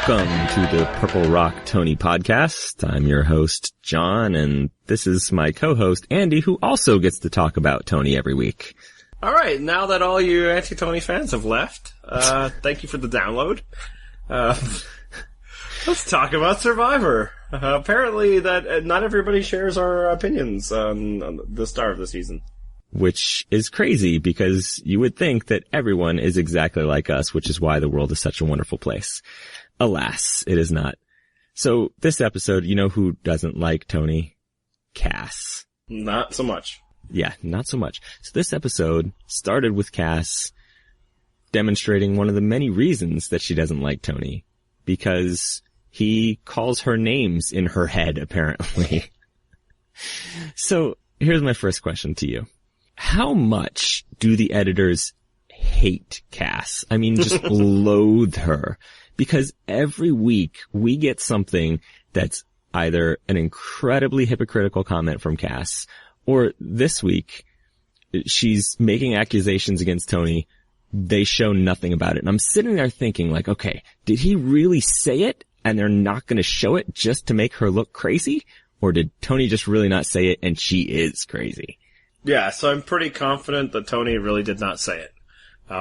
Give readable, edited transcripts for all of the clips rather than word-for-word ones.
Welcome to the Purple Rock Tony podcast. I'm your host, John, and this is my co-host, Andy, who also gets to talk about Tony every week. All right, now that all you anti-Tony fans have left, thank you for the download. Let's talk about Survivor. Apparently that not everybody shares our opinions on the start of the season. Which is crazy because you would think that everyone is exactly like us, which is why the world is such a wonderful place. Alas, it is not. So this episode, you know who doesn't like Tony? Cass. Not so much. Yeah, not so much. So this episode started with Cass demonstrating one of the many reasons that she doesn't like Tony. Because he calls her names in her head, apparently. So here's my first question to you. How much do the editors hate Cass? I mean, just loathe her. Because every week we get something that's either an incredibly hypocritical comment from Cass, or this week she's making accusations against Tony. They show nothing about it. And I'm sitting there thinking like, okay, did he really say it and they're not going to show it just to make her look crazy? Or did Tony just really not say it and she is crazy? Yeah, so I'm pretty confident that Tony really did not say it.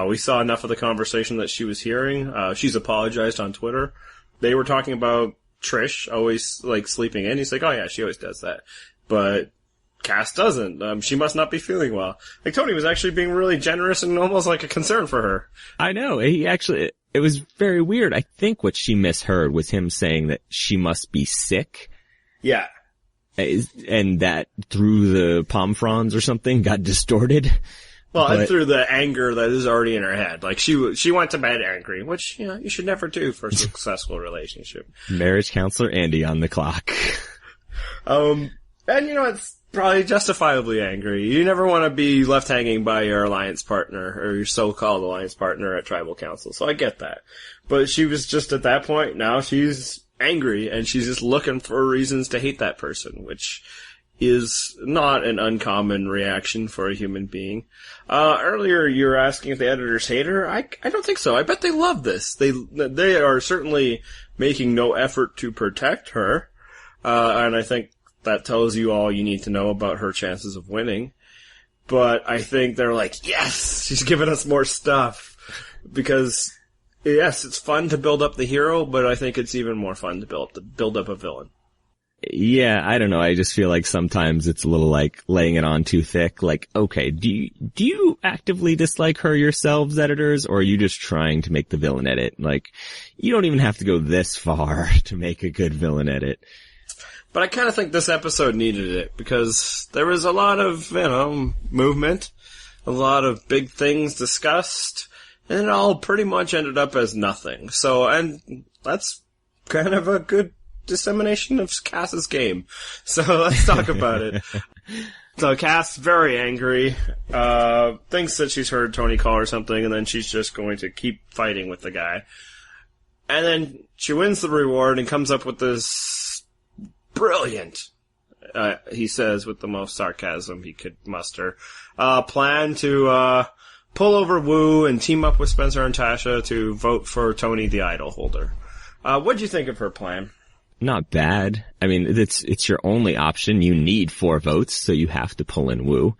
We saw enough of the conversation that she was hearing. She's apologized on Twitter. They were talking about Trish always, like, sleeping in. He's like, oh yeah, she always does that. But Cass doesn't. She must not be feeling well. Like, Tony was actually being really generous and almost like a concern for her. I know. It was very weird. I think what she misheard was him saying that she must be sick. Yeah. And that through the palm fronds or something got distorted. Well, and through the anger that is already in her head. Like, she went to bed angry, which, you know, you should never do for a successful relationship. Marriage counselor Andy on the clock. And you know, it's probably justifiably angry. You never want to be left hanging by your alliance partner, or your so-called alliance partner at tribal council, so I get that. But she was just at that point, now she's angry, and she's just looking for reasons to hate that person, which is not an uncommon reaction for a human being. Earlier you were asking if the editors hate her. I don't think so. I bet they love this. They are certainly making no effort to protect her. And I think that tells you all you need to know about her chances of winning. But I think they're like, yes, she's giving us more stuff. Because, yes, it's fun to build up the hero, but I think it's even more fun to build up a villain. Yeah, I don't know. I just feel like sometimes it's a little like laying it on too thick. Like, okay, do you actively dislike her yourselves, editors, or are you just trying to make the villain edit? Like, you don't even have to go this far to make a good villain edit. But I kind of think this episode needed it because there was a lot of, you know, movement, a lot of big things discussed, and it all pretty much ended up as nothing. So, and that's kind of a good dissemination of Cass's game. So let's talk about it. So Cass, very angry, thinks that she's heard Tony call her something, and then she's just going to keep fighting with the guy. And then she wins the reward and comes up with this brilliant, he says with the most sarcasm he could muster, plan to pull over Wu and team up with Spencer and Tasha to vote for Tony the idol holder. What'd you think of her plan? Not bad. I mean, it's your only option. You need 4 votes, so you have to pull in Wu.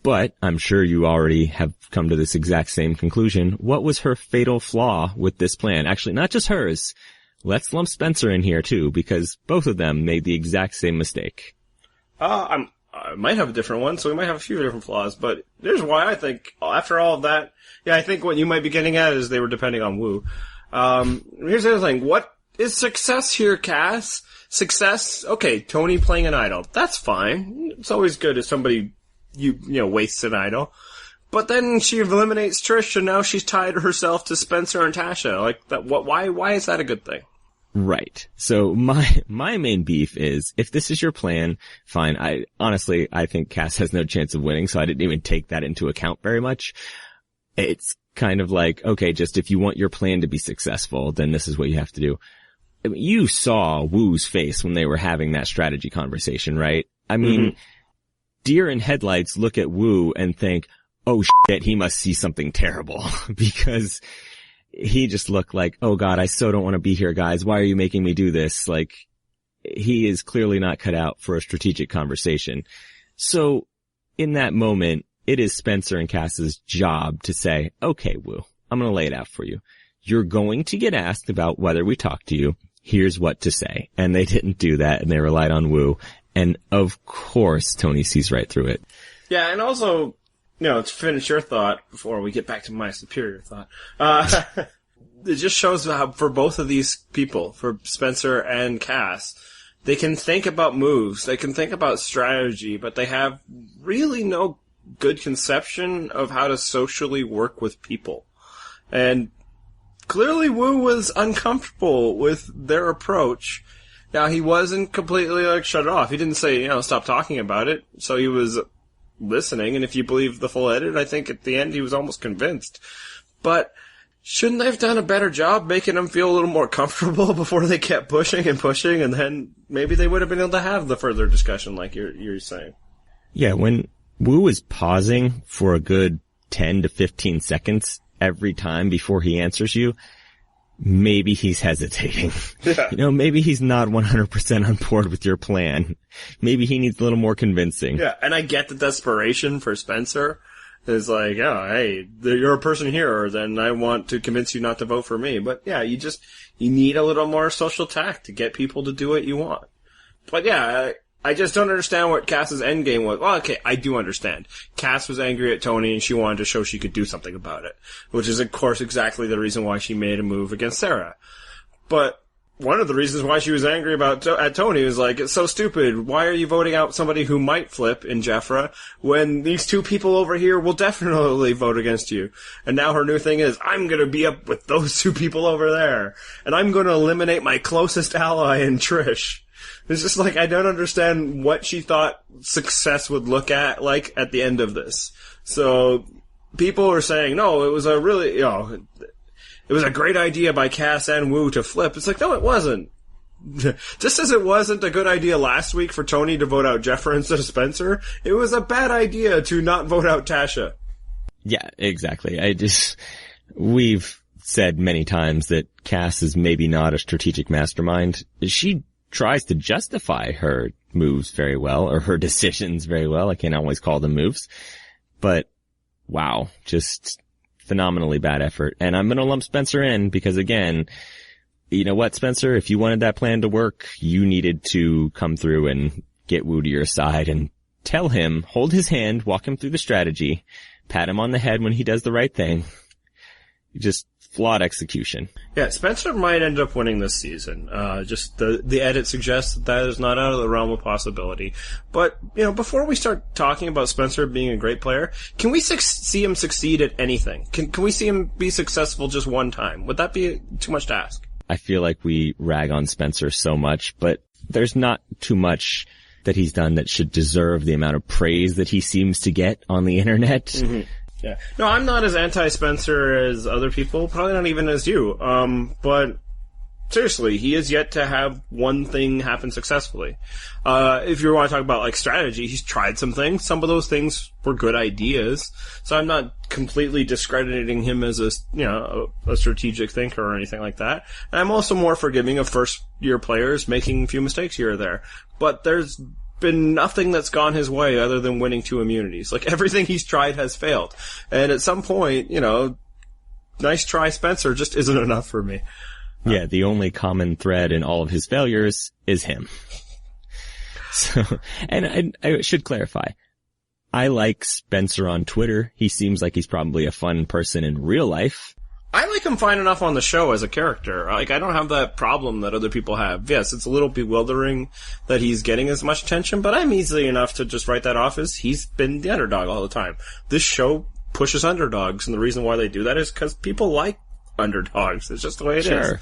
But I'm sure you already have come to this exact same conclusion. What was her fatal flaw with this plan? Actually, not just hers. Let's lump Spencer in here too, because both of them made the exact same mistake. I might have a different one, so we might have a few different flaws, but here's why I think, after all of that, yeah, I think what you might be getting at is they were depending on Wu. Here's the other thing. What is success here, Cass? Success? Okay, Tony playing an idol. That's fine. It's always good if somebody, you know, wastes an idol. But then she eliminates Trish, and now she's tied herself to Spencer and Tasha. Like, that, why is that a good thing? Right. So my main beef is, if this is your plan, fine. I think Cass has no chance of winning, so I didn't even take that into account very much. It's kind of like, okay, just if you want your plan to be successful, then this is what you have to do. I mean, you saw Wu's face when they were having that strategy conversation, right? I mean, deer in headlights look at Wu and think, oh shit, he must see something terrible. Because he just looked like, oh God, I so don't want to be here, guys. Why are you making me do this? Like, he is clearly not cut out for a strategic conversation. So in that moment, it is Spencer and Cass's job to say, okay, Wu, I'm going to lay it out for you. You're going to get asked about whether we talk to you. Here's what to say. And they didn't do that, and they relied on Wu. And of course, Tony sees right through it. Yeah, and also, to finish your thought before we get back to my superior thought, it just shows how for both of these people, for Spencer and Cass, they can think about moves, they can think about strategy, but they have really no good conception of how to socially work with people. And clearly Wu was uncomfortable with their approach. Now, he wasn't completely, shut it off. He didn't say, stop talking about it. So he was listening, and if you believe the full edit, I think at the end he was almost convinced. But shouldn't they have done a better job making him feel a little more comfortable before they kept pushing, and then maybe they would have been able to have the further discussion like you're saying. Yeah, when Wu is pausing for a good 10 to 15 seconds every time before he answers you, maybe he's hesitating. Yeah. Maybe he's not 100% on board with your plan. Maybe he needs a little more convincing. Yeah, and I get the desperation for Spencer. It's like, oh, hey, you're a person here, then I want to convince you not to vote for me. But yeah, you need a little more social tact to get people to do what you want. But yeah, I just don't understand what Cass's endgame was. Well, okay, I do understand. Cass was angry at Tony and she wanted to show she could do something about it. Which is, of course, exactly the reason why she made a move against Sarah. But one of the reasons why she was angry at Tony was like, it's so stupid. Why are you voting out somebody who might flip in Jeffra when these two people over here will definitely vote against you? And now her new thing is, I'm gonna be up with those two people over there. And I'm gonna eliminate my closest ally in Trish. It's just like, I don't understand what she thought success would look like at the end of this. So, people are saying, no, it was a really, it was a great idea by Cass and Wu to flip. It's like, no, it wasn't. Just as it wasn't a good idea last week for Tony to vote out Jeffra instead of Spencer, it was a bad idea to not vote out Tasha. Yeah, exactly. We've said many times that Cass is maybe not a strategic mastermind. She tries to justify her moves very well, or her decisions very well. I can't always call them moves. But, wow, just phenomenally bad effort. And I'm going to lump Spencer in because, again, you know what, Spencer? If you wanted that plan to work, you needed to come through and get Wu to your side and tell him, hold his hand, walk him through the strategy, pat him on the head when he does the right thing. Just flawed execution. Yeah, Spencer might end up winning this season. Just the edit suggests that is not out of the realm of possibility. But, before we start talking about Spencer being a great player, can we see him succeed at anything? Can we see him be successful just one time? Would that be too much to ask? I feel like we rag on Spencer so much, but there's not too much that he's done that should deserve the amount of praise that he seems to get on the internet. Mm-hmm. Yeah. No, I'm not as anti-Spencer as other people, probably not even as you. But seriously, he has yet to have one thing happen successfully. If you want to talk about strategy, he's tried some things. Some of those things were good ideas. So I'm not completely discrediting him as a strategic thinker or anything like that. And I'm also more forgiving of first year players making a few mistakes here or there. But there's been nothing that's gone his way other than winning 2 immunities. Everything he's tried has failed. And at some point, nice try, Spencer, just isn't enough for me. Yeah, the only common thread in all of his failures is him. So, and I should clarify. I like Spencer on Twitter. He seems like he's probably a fun person in real life. I like him fine enough on the show as a character. I don't have that problem that other people have. Yes, it's a little bewildering that he's getting as much attention, but I'm easily enough to just write that off as he's been the underdog all the time. This show pushes underdogs, and the reason why they do that is because people like underdogs. It's just the way it is.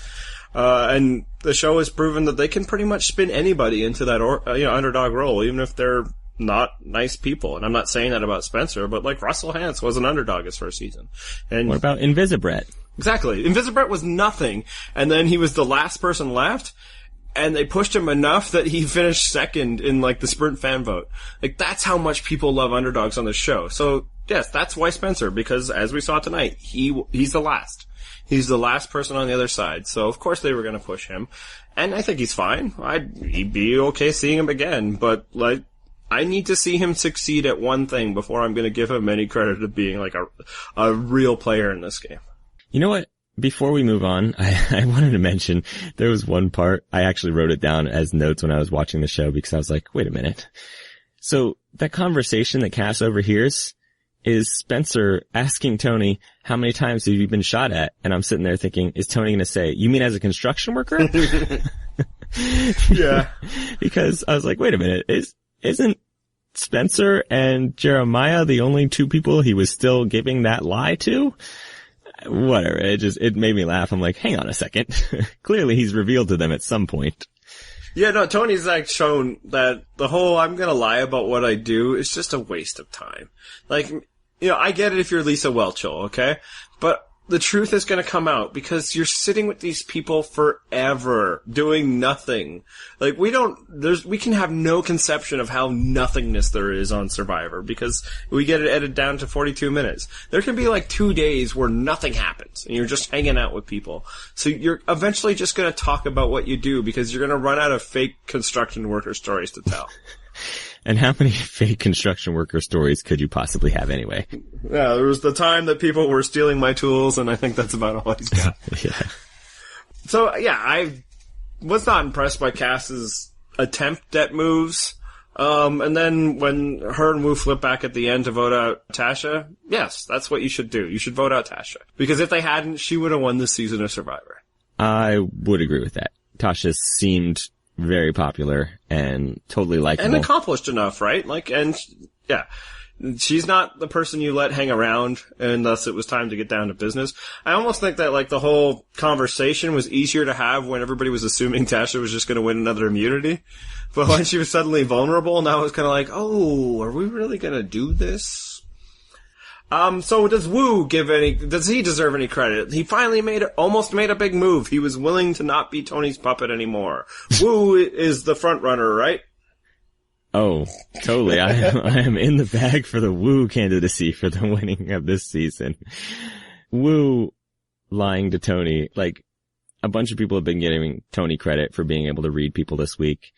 And the show has proven that they can pretty much spin anybody into that underdog role, even if they're not nice people. And I'm not saying that about Spencer, but Russell Hantz was an underdog his first season. And what about Invisibret? Exactly. Invisibret was nothing, and then he was the last person left, and they pushed him enough that he finished second in the sprint fan vote. That's how much people love underdogs on the show. So yes, that's why Spencer, because as we saw tonight, he's the last. He's the last person on the other side. So of course they were going to push him. And I think he's fine. He'd be okay seeing him again, but like, I need to see him succeed at one thing before I'm going to give him any credit of being like a real player in this game. You know what? Before we move on, I wanted to mention there was one part, I actually wrote it down as notes when I was watching the show because I was like, wait a minute. So that conversation that Cass overhears is Spencer asking Tony, how many times have you been shot at? And I'm sitting there thinking, is Tony going to say, you mean as a construction worker? Yeah. Because I was like, wait a minute, isn't Spencer and Jeremiah the only two people he was still giving that lie to? Whatever. It made me laugh. I'm like, hang on a second. Clearly he's revealed to them at some point. Yeah, no, Tony's like shown that the whole I'm gonna lie about what I do is just a waste of time. Like, you know, I get it if you're Lisa Whelchel, okay? But the truth is gonna come out because you're sitting with these people forever doing nothing. Like, we can have no conception of how nothingness there is on Survivor because we get it edited down to 42 minutes. There can be like 2 days where nothing happens and you're just hanging out with people. So you're eventually just gonna talk about what you do because you're gonna run out of fake construction worker stories to tell. And how many fake construction worker stories could you possibly have anyway? Yeah, there was the time that people were stealing my tools, and I think that's about all he's got. Yeah. So, yeah, I was not impressed by Cass's attempt at moves. And then when her and Wu flip back at the end to vote out Tasha, yes, that's what you should do. You should vote out Tasha. Because if they hadn't, she would have won this season of Survivor. I would agree with that. Tasha seemed very popular and totally likable. And accomplished enough, right? Like, and, yeah. She's not the person you let hang around, and thus it was time to get down to business. I almost think that, like, the whole conversation was easier to have when everybody was assuming Tasha was just gonna win another immunity. But when she was suddenly vulnerable, now it's kinda like, oh, are we really gonna do this? So does he deserve any credit? He finally almost made a big move. He was willing to not be Tony's puppet anymore. Wu is the front runner, right? Oh, totally. I am in the bag for the Wu candidacy for the winning of this season. Wu lying to Tony. Like, a bunch of people have been giving Tony credit for being able to read people this week.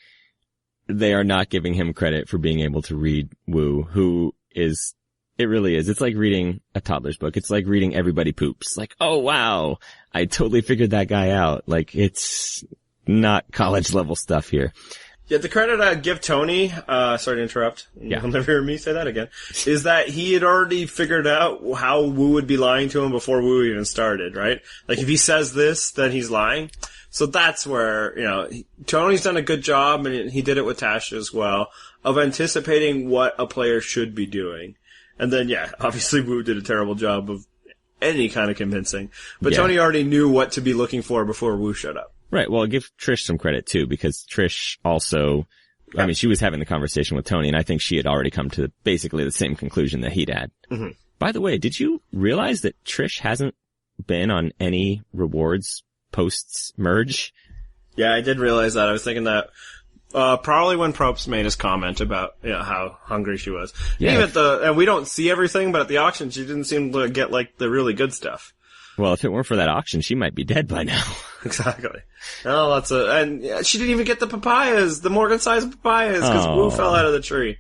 They are not giving him credit for being able to read Wu, who is... It really is. It's like reading a toddler's book. It's like reading Everybody Poops. Like, oh wow, I totally figured that guy out. Like, it's not college level stuff here. Yeah, the credit I'd give Tony, sorry to interrupt, yeah. You'll never hear me say that again, is that he had already figured out how Wu would be lying to him before Wu even started, right? Like, if he says this, then he's lying. So that's where, you know, Tony's done a good job, and he did it with Tasha as well, of anticipating what a player should be doing. And then, yeah, obviously Wu did a terrible job of any kind of convincing. But yeah. Tony already knew what to be looking for before Wu showed up. Right. Well, give Trish some credit, too, because Trish also, I mean, she was having the conversation with Tony, and I think she had already come to basically the same conclusion that he'd had. Mm-hmm. By the way, did you realize that Trish hasn't been on any rewards posts merge? Yeah, I did realize that. I was thinking that. Probably when Probst made his comment about, you know, how hungry she was. Yeah. Even and we don't see everything, but at the auction, she didn't seem to get, like, the really good stuff. Well, if it weren't for that auction, she might be dead by now. Exactly. Oh, and yeah, she didn't even get the papayas, the Morgan-sized papayas, because Wu fell out of the tree.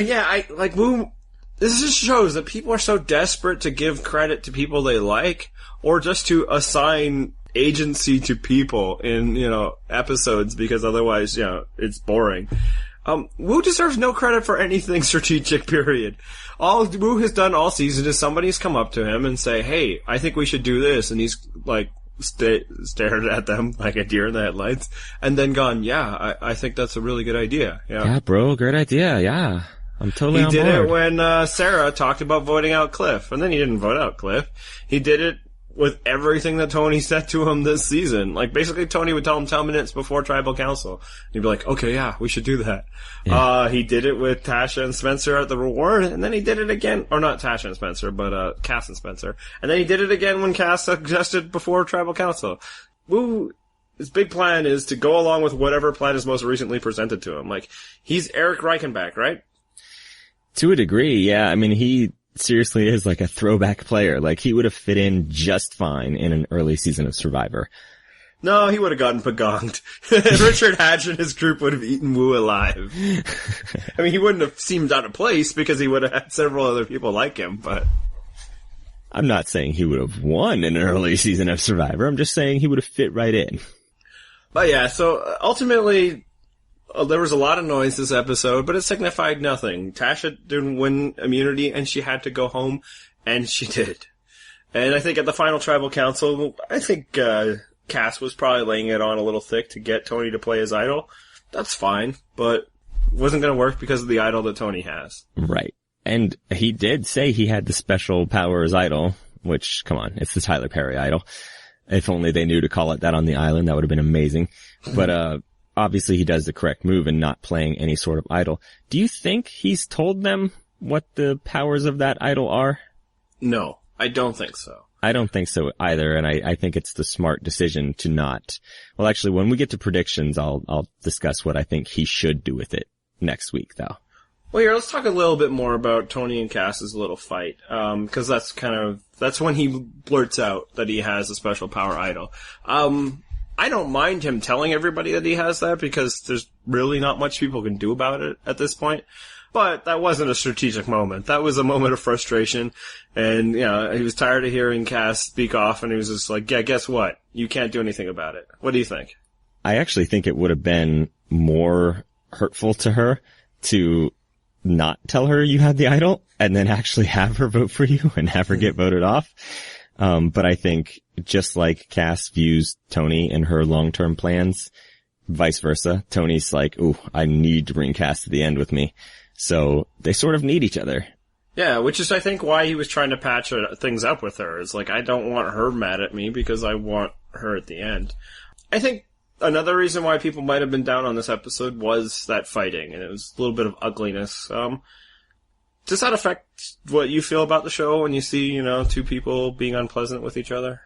Yeah, Wu, this just shows that people are so desperate to give credit to people they like, or just to assign agency to people in, you know, episodes, because otherwise, you know, it's boring. Wu deserves no credit for anything strategic, period. All Wu has done all season is somebody's come up to him and say, hey, I think we should do this, and he's, like, stared at them like a deer in the headlights, and then gone, yeah, I think that's a really good idea. Yeah, bro, great idea, yeah. I'm totally on board. He did it when Sarah talked about voting out Cliff, and then he didn't vote out Cliff. He did it with everything that Tony said to him this season. Like, basically, Tony would tell him 10 minutes before Tribal Council. And he'd be like, okay, yeah, we should do that. Yeah. He did it with Tasha and Spencer at the reward, and then he did it again, or not Tasha and Spencer, but, Cass and Spencer. And then he did it again when Cass suggested before Tribal Council. Wu, his big plan is to go along with whatever plan is most recently presented to him. Like, he's Eric Reichenbach, right? To a degree, yeah. I mean, he seriously is like a throwback player. Like, he would have fit in just fine in an early season of Survivor. No, he would have gotten pagonged. Richard Hatch and his group would have eaten Wu alive. I mean, he wouldn't have seemed out of place because he would have had several other people like him, but... I'm not saying he would have won in an early season of Survivor. I'm just saying he would have fit right in. But yeah, so ultimately, there was a lot of noise this episode, but it signified nothing. Tasha didn't win immunity, and she had to go home, and she did. And I think at the final tribal council, I think Cass was probably laying it on a little thick to get Tony to play his idol. That's fine, but it wasn't going to work because of the idol that Tony has. Right. And he did say he had the special powers idol, which, come on, it's the Tyler Perry idol. If only they knew to call it that on the island, that would have been amazing. But, obviously he does the correct move in not playing any sort of idol. Do you think he's told them what the powers of that idol are? No, I don't think so. I don't think so either, and I think it's the smart decision to not. Well, actually, when we get to predictions, I'll discuss what I think he should do with it next week, though. Well, here, let's talk a little bit more about Tony and Cass's little fight, because that's when he blurts out that he has a special power idol. I don't mind him telling everybody that he has that, because there's really not much people can do about it at this point. But that wasn't a strategic moment. That was a moment of frustration, and, you know, he was tired of hearing Cass speak off, and he was just like, yeah, guess what? You can't do anything about it. What do you think? I actually think it would have been more hurtful to her to not tell her you had the idol and then actually have her vote for you and have her get voted off. But I think just like Cass views Tony and her long-term plans, vice versa, Tony's like, ooh, I need to bring Cass to the end with me. So they sort of need each other. Yeah, which is, I think, why he was trying to patch things up with her. It's like, I don't want her mad at me because I want her at the end. I think another reason why people might have been down on this episode was that fighting, and it was a little bit of ugliness. Does that affect what you feel about the show when you see, you know, two people being unpleasant with each other?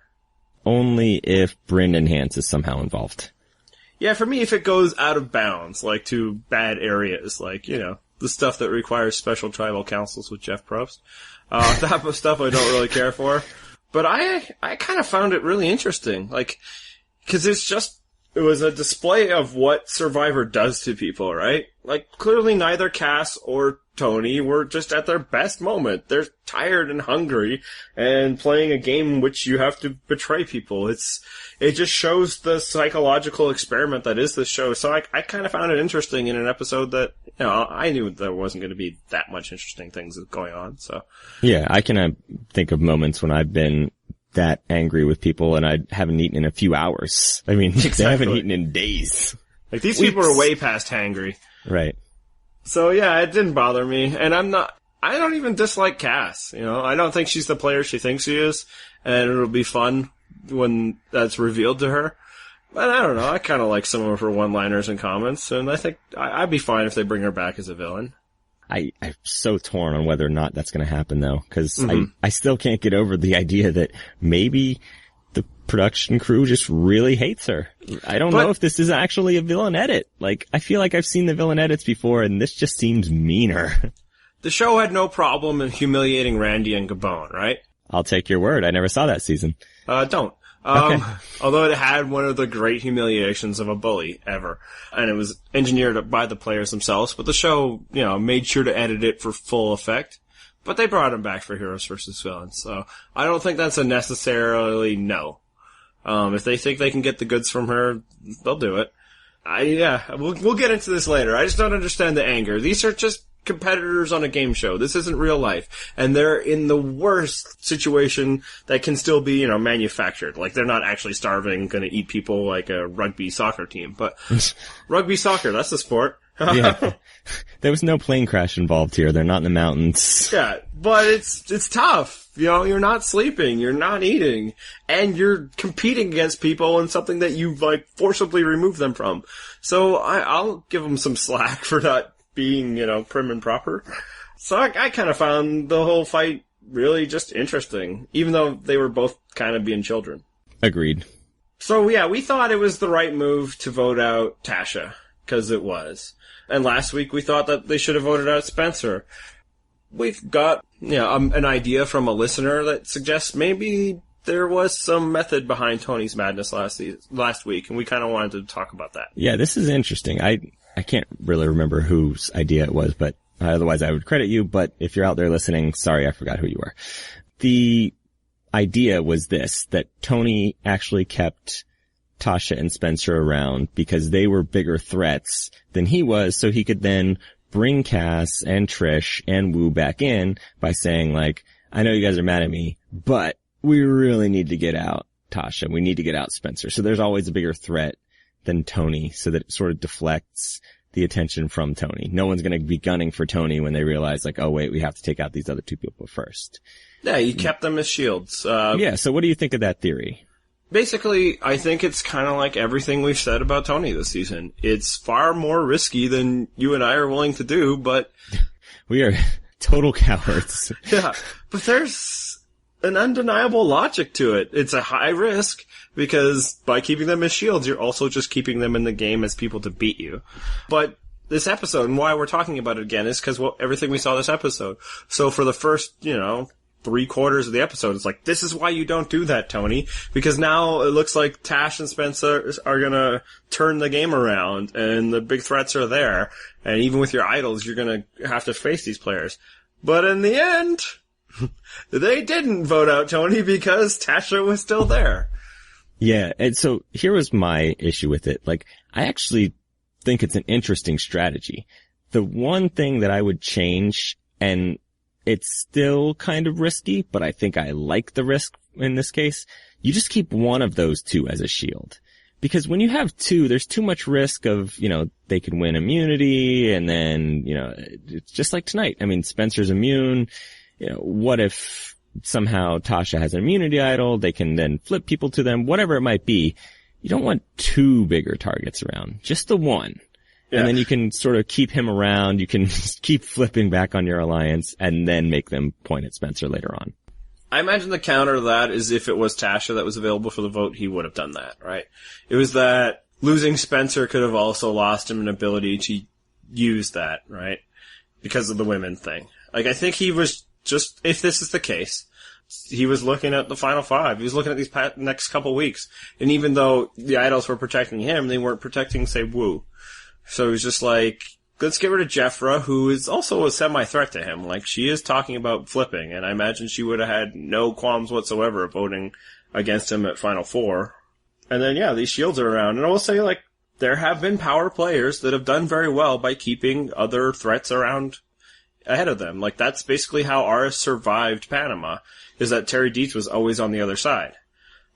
Only if Brendan Hans is somehow involved. Yeah, for me, if it goes out of bounds, like to bad areas, like, you know, the stuff that requires special tribal councils with Jeff Probst. That type of stuff I don't really care for. But I kind of found it really interesting. Like, cause it was a display of what Survivor does to people, right? Like, clearly neither Cass or Tony were just at their best moment. They're tired and hungry and playing a game in which you have to betray people. It just shows the psychological experiment that is this show. So I kind of found it interesting in an episode that, you know, I knew there wasn't going to be that much interesting things going on, so. Yeah, I can think of moments when I've been that angry with people and I haven't eaten in a few hours. I mean, exactly. They haven't eaten in days. Like, these people are way past hangry. Right. So yeah, it didn't bother me, and I don't even dislike Cass, you know, I don't think she's the player she thinks she is, and it'll be fun when that's revealed to her. But I don't know, I kinda like some of her one-liners and comments, and I think I'd be fine if they bring her back as a villain. I'm so torn on whether or not that's gonna happen though, cause I still can't get over the idea that maybe the production crew just really hates her. I don't know if this is actually a villain edit. Like, I feel like I've seen the villain edits before, and this just seems meaner. The show had no problem in humiliating Randy and Gabon, right? I'll take your word. I never saw that season. Don't. Okay. Although it had one of the great humiliations of a bully ever. And it was engineered by the players themselves, but the show, you know, made sure to edit it for full effect. But they brought him back for Heroes vs. Villains, so I don't think that's a necessarily no. If they think they can get the goods from her, they'll do it. We'll get into this later. I just don't understand the anger. These are just competitors on a game show. This isn't real life. And they're in the worst situation that can still be, you know, manufactured. Like, they're not actually starving, gonna eat people like a rugby soccer team. But rugby soccer, that's the sport. Yeah. There was no plane crash involved here. They're not in the mountains. Yeah, but it's tough. You know, you're not sleeping, you're not eating, and you're competing against people in something that you've, like, forcibly removed them from. So I'll give them some slack for not being, you know, prim and proper. So I kind of found the whole fight really just interesting, even though they were both kind of being children. Agreed. So yeah, we thought it was the right move to vote out Tasha, because it was. And last week we thought that they should have voted out Spencer. we've got, an idea from a listener that suggests maybe there was some method behind Tony's madness last week, and we kind of wanted to talk about that. Yeah, this is interesting. I can't really remember whose idea it was, but otherwise I would credit you. But if you're out there listening, sorry, I forgot who you were. The idea was this, that Tony actually kept Tasha and Spencer around because they were bigger threats than he was, so he could then bring Cass and Trish and Wu back in by saying, like, I know you guys are mad at me, but we really need to get out Tasha. We need to get out Spencer. So there's always a bigger threat than Tony, so that it sort of deflects the attention from Tony. No one's going to be gunning for Tony when they realize, like, oh wait, we have to take out these other two people first. Yeah, you kept them as shields. Yeah, so what do you think of that theory? Basically, I think it's kind of like everything we've said about Tony this season. It's far more risky than you and I are willing to do, but... We are total cowards. Yeah, but there's an undeniable logic to it. It's a high risk because by keeping them as shields, you're also just keeping them in the game as people to beat you. But this episode, and why we're talking about it again, is because everything we saw this episode. So for the first, 3/4 of the episode, it's like, this is why you don't do that, Tony, because now it looks like Tash and Spencer are gonna turn the game around, and the big threats are there, and even with your idols, you're gonna have to face these players. But in the end, they didn't vote out Tony because Tasha was still there. Yeah, and so here was my issue with it. Like, I actually think it's an interesting strategy. The one thing that I would change, and it's still kind of risky, but I think I like the risk in this case, you just keep one of those two as a shield. Because when you have two, there's too much risk of, they could win immunity, and then, it's just like tonight. I mean, Spencer's immune. What if somehow Tasha has an immunity idol? They can then flip people to them, whatever it might be. You don't want two bigger targets around, just the one. Yeah. And then you can sort of keep him around. You can keep flipping back on your alliance and then make them point at Spencer later on. I imagine the counter to that is if it was Tasha that was available for the vote, he would have done that, right? It was that losing Spencer could have also lost him an ability to use that, right? Because of the women thing. Like, I think he was just, if this is the case, he was looking at the final five. He was looking at these next couple weeks. And even though the idols were protecting him, they weren't protecting, say, Wu. So he was just like, let's get rid of Jeffra, who is also a semi-threat to him. Like, she is talking about flipping, and I imagine she would have had no qualms whatsoever voting against him at Final Four. And then, yeah, these shields are around. And I will say, like, there have been power players that have done very well by keeping other threats around ahead of them. Like, that's basically how Aris survived Panama, is that Terry Dietz was always on the other side.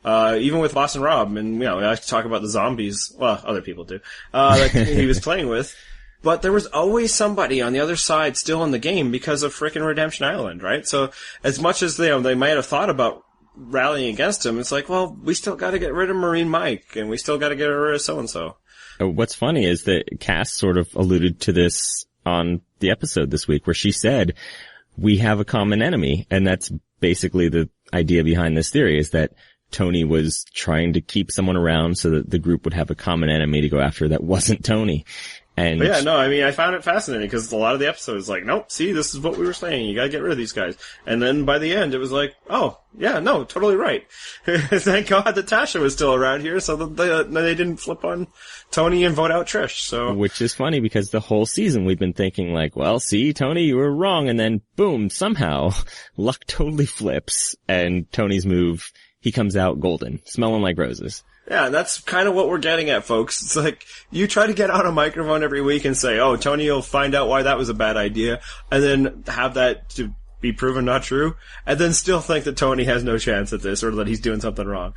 Even with Boston Rob, and, I like to talk about the zombies, well, other people do, that he was playing with. But there was always somebody on the other side still in the game because of frickin' Redemption Island, right? So, as much as they might have thought about rallying against him, it's like, well, we still gotta get rid of Marine Mike, and we still gotta get rid of so-and-so. What's funny is that Cass sort of alluded to this on the episode this week, where she said, we have a common enemy, and that's basically the idea behind this theory, is that Tony was trying to keep someone around so that the group would have a common enemy to go after that wasn't Tony. And yeah, no, I mean, I found it fascinating because a lot of the episodes like, nope, see, this is what we were saying. You gotta get rid of these guys. And then by the end, it was like, oh, yeah, no, totally right. Thank God that Tasha was still around here so that they didn't flip on Tony and vote out Trish. So, which is funny because the whole season we've been thinking like, well, see, Tony, you were wrong. And then boom, somehow luck totally flips and Tony's move, he comes out golden, smelling like roses. Yeah, that's kind of what we're getting at, folks. It's like, you try to get on a microphone every week and say, oh, Tony will find out why that was a bad idea, and then have that to be proven not true, and then still think that Tony has no chance at this, or that he's doing something wrong.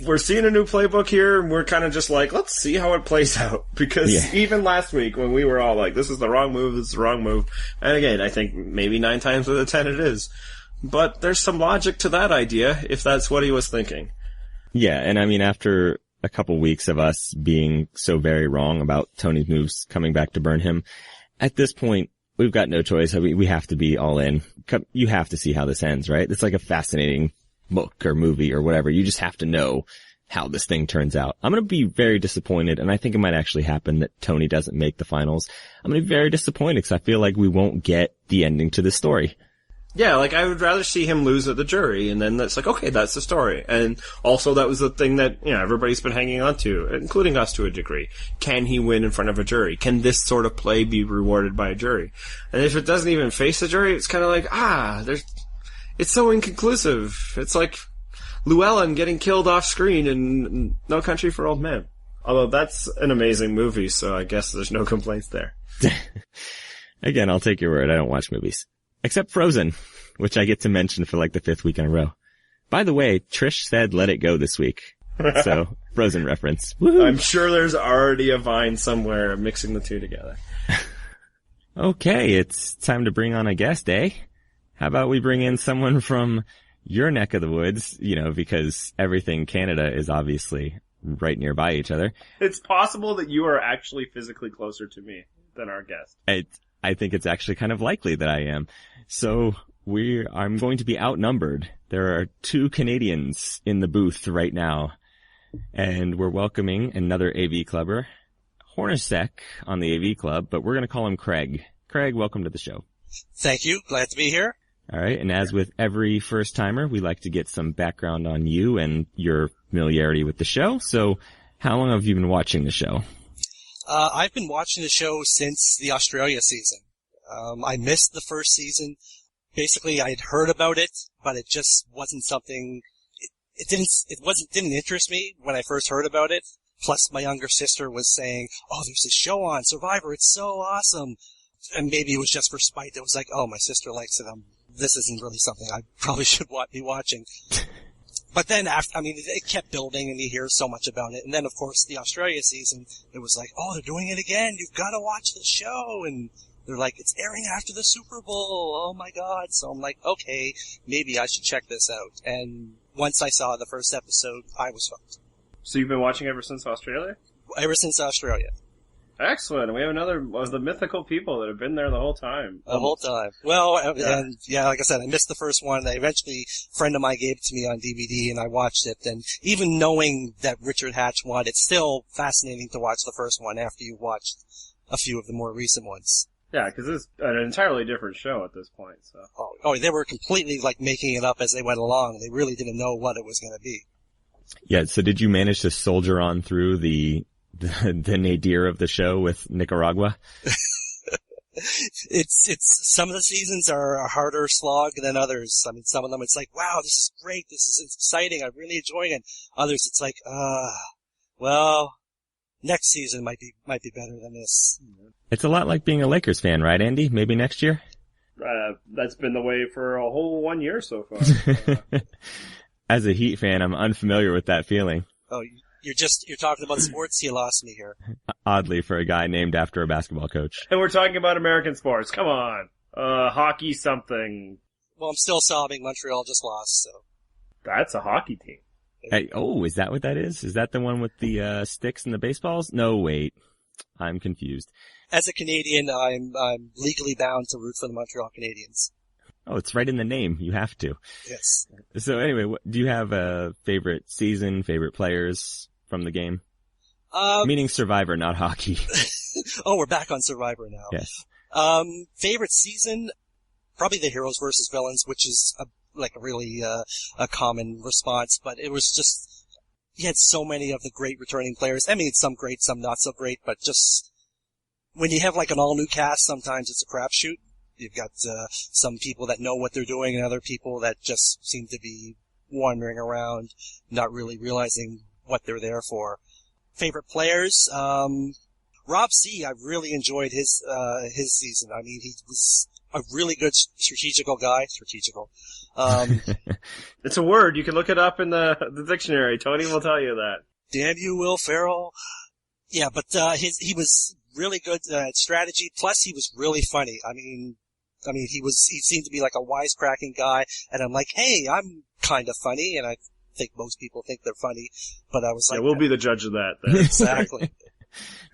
We're seeing a new playbook here, and we're kind of just like, let's see how it plays out. Because even last week, when we were all like, this is the wrong move, this is the wrong move, and again, I think maybe 9 times out of 10 it is. But there's some logic to that idea, if that's what he was thinking. Yeah, and I mean, after a couple weeks of us being so very wrong about Tony's moves coming back to burn him, at this point, we've got no choice. We have to be all in. You have to see how this ends, right? It's like a fascinating book or movie or whatever. You just have to know how this thing turns out. I'm going to be very disappointed, and I think it might actually happen that Tony doesn't make the finals. I'm going to be very disappointed because I feel like we won't get the ending to this story. Yeah, like, I would rather see him lose at the jury, and then that's like, okay, that's the story. And also, that was the thing that, everybody's been hanging on to, including us to a degree. Can he win in front of a jury? Can this sort of play be rewarded by a jury? And if it doesn't even face the jury, it's kind of like, it's so inconclusive. It's like Llewellyn getting killed off screen in No Country for Old Men. Although that's an amazing movie, so I guess there's no complaints there. Again, I'll take your word. I don't watch movies. Except Frozen, which I get to mention for like the 5th week in a row. By the way, Trish said let it go this week. So, Frozen reference. Woo-hoo. I'm sure there's already a Vine somewhere mixing the two together. Okay, it's time to bring on a guest, eh? How about we bring in someone from your neck of the woods, because everything Canada is obviously right nearby each other. It's possible that you are actually physically closer to me than our guest. I think it's actually kind of likely that I am. So I'm going to be outnumbered. There are 2 Canadians in the booth right now, and we're welcoming another AV clubber, Hornacek on the AV club, but we're going to call him Craig. Craig, welcome to the show. Thank you. Glad to be here. All right. And as with every first timer, we like to get some background on you and your familiarity with the show. So how long have you been watching the show? I've been watching the show since the Australia season. I missed the first season. Basically, I had heard about it, but it just wasn't something, it didn't interest me when I first heard about it. Plus, my younger sister was saying, oh, there's this show on, Survivor, it's so awesome. And maybe it was just for spite. It was like, oh, my sister likes it. This isn't really something I probably should be watching. But then it kept building and you hear so much about it. And then, of course, the Australia season, it was like, oh, they're doing it again. You've got to watch the show. And they're like, it's airing after the Super Bowl. Oh my God. So I'm like, okay, maybe I should check this out. And once I saw the first episode, I was hooked. So you've been watching ever since Australia? Ever since Australia. Excellent. We have another of the mythical people that have been there the whole time. The whole time. Well, and like I said, I missed the first one. Eventually, a friend of mine gave it to me on DVD, and I watched it. And even knowing that Richard Hatch won, it's still fascinating to watch the first one after you've watched a few of the more recent ones. Yeah, because it's an entirely different show at this point. So. Oh, they were completely making it up as they went along. They really didn't know what it was going to be. Yeah. So did you manage to soldier on through the nadir of the show with Nicaragua? It's some of the seasons are a harder slog than others. I mean, some of them it's like, wow, this is great, this is exciting, I'm really enjoying it. Others it's like, well, next season might be better than this. It's a lot like being a Lakers fan, right, Andy? Maybe next year? That's been the way for a whole 1 year so far. As a Heat fan, I'm unfamiliar with that feeling. Oh, you're talking about sports? You lost me here. Oddly, for a guy named after a basketball coach. And we're talking about American sports. Come on. Hockey something. Well, I'm still sobbing. Montreal just lost, so. That's a hockey team. Hey, is that what that is? Is that the one with the sticks and the baseballs? No, wait. I'm confused. As a Canadian, I'm legally bound to root for the Montreal Canadiens. Oh, it's right in the name. You have to. Yes. So anyway, do you have a favorite season, favorite players from the game? Meaning Survivor, not hockey. Oh, we're back on Survivor now. Yes. Favorite season? Probably the heroes versus villains, which is a really a common response, but it was just, you had so many of the great returning players. I mean, some great, some not so great, but just, when you have an all-new cast, sometimes it's a crapshoot. You've got some people that know what they're doing and other people that just seem to be wandering around, not really realizing what they're there for. Favorite players? Rob C. I really enjoyed his season. I mean, he was a really good strategical guy. Strategical. It's a word. You can look it up in the dictionary. Tony will tell you that. Damn you, Will Ferrell. Yeah, but he was really good at strategy. Plus, he was really funny. I mean, he seemed to be like a wisecracking guy, and I'm like, hey, I'm kind of funny, and I think most people think they're funny, but I was like, we'll be the judge of that then. Exactly.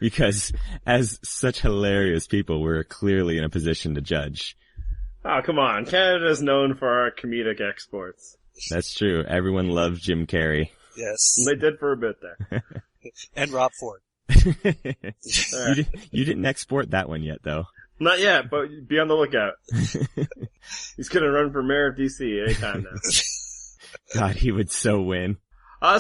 Because as such hilarious people, we're clearly in a position to judge. Oh, come on. Canada's known for our comedic exports. That's true. Everyone loves Jim Carrey. Yes. They did for a bit there. And Rob Ford. You didn't export that one yet, though. Not yet, but be on the lookout. He's gonna run for mayor of DC anytime now. God, he would so win.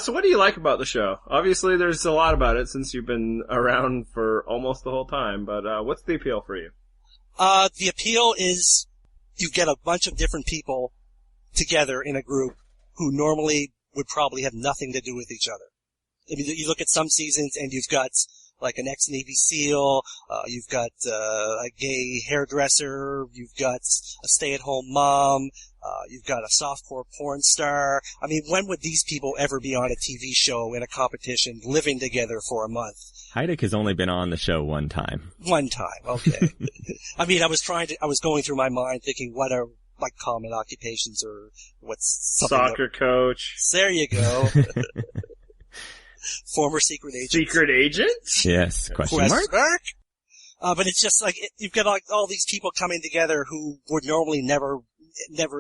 So what do you like about the show? Obviously, there's a lot about it since you've been around for almost the whole time, but what's the appeal for you? The appeal is you get a bunch of different people together in a group who normally would probably have nothing to do with each other. I mean, you look at some seasons and you've got like an ex-Navy SEAL, you've got a gay hairdresser, you've got a stay-at-home mom, you've got a softcore porn star. I mean, when would these people ever be on a TV show in a competition living together for a month? Heidick has only been on the show one time. One time, okay. I mean, I was going through my mind thinking what are like common occupations or what's something. Soccer coach. There you go. Former secret agent. Secret agent? Yes, question mark? But it's just like, you've got like all these people coming together who would normally never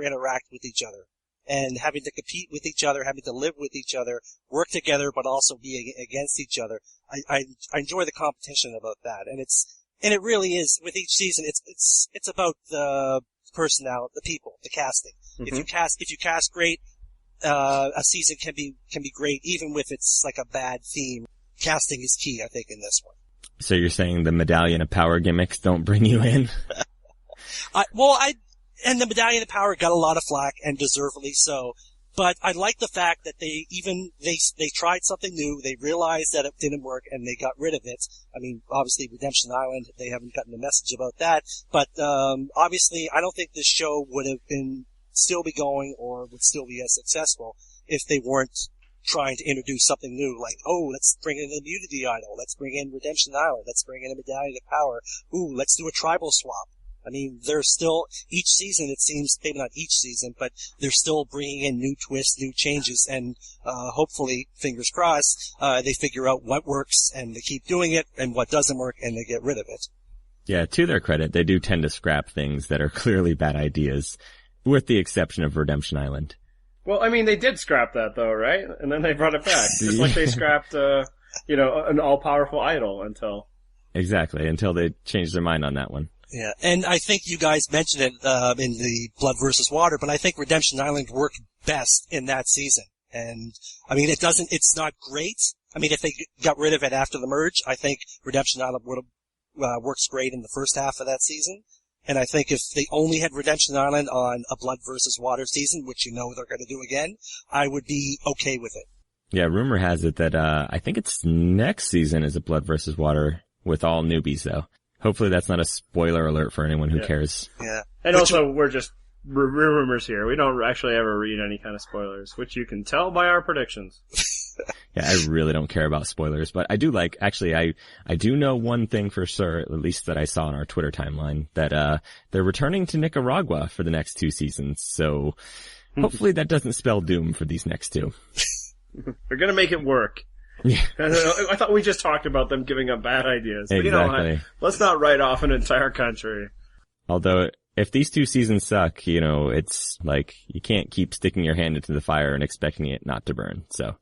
interact with each other. And having to compete with each other, having to live with each other, work together, but also be against each other. I enjoy the competition about that. And it really is, with each season, it's about the personality, the people, the casting. Mm-hmm. If you cast great, a season can be great, even if it's like a bad theme. Casting is key, I think, in this one. So you're saying the Medallion of Power gimmicks don't bring you in? And the Medallion of Power got a lot of flack, and deservedly so. But I like the fact that they tried something new, they realized that it didn't work, and they got rid of it. I mean, obviously, Redemption Island, they haven't gotten the message about that. But, obviously, I don't think this show would have still be going or would still be as successful if they weren't trying to introduce something new, like, oh, let's bring in an immunity idol, let's bring in Redemption Island, let's bring in a Medallion of Power, ooh, let's do a tribal swap. I mean, they're still, each season it seems, maybe not each season, but they're still bringing in new twists, new changes, and hopefully, fingers crossed, they figure out what works, and they keep doing it, and what doesn't work, and they get rid of it. Yeah, to their credit, they do tend to scrap things that are clearly bad ideas, with the exception of Redemption Island. Well, I mean, they did scrap that, though, right? And then they brought it back. Just like they scrapped, an all-powerful idol until... Exactly, until they changed their mind on that one. Yeah, and I think you guys mentioned it in the Blood versus Water, but I think Redemption Island worked best in that season. And, I mean, it's not great. I mean, if they got rid of it after the merge, I think Redemption Island would have works great in the first half of that season. And I think if they only had Redemption Island on a Blood versus Water season, which you know they're going to do again, I would be okay with it. Yeah, rumor has it that I think it's next season is a Blood versus Water with all newbies, though. Hopefully that's not a spoiler alert for anyone who cares. Yeah. And also, we're just rumors here. We don't actually ever read any kind of spoilers, which you can tell by our predictions. Yeah, I really don't care about spoilers, but I do I do know one thing for sure, at least that I saw on our Twitter timeline, that they're returning to Nicaragua for the next 2 seasons, so hopefully that doesn't spell doom for these next 2. They're gonna make it work. Yeah. I thought we just talked about them giving up bad ideas. But exactly. Let's not write off an entire country. Although, if these 2 seasons suck, it's like, you can't keep sticking your hand into the fire and expecting it not to burn, so.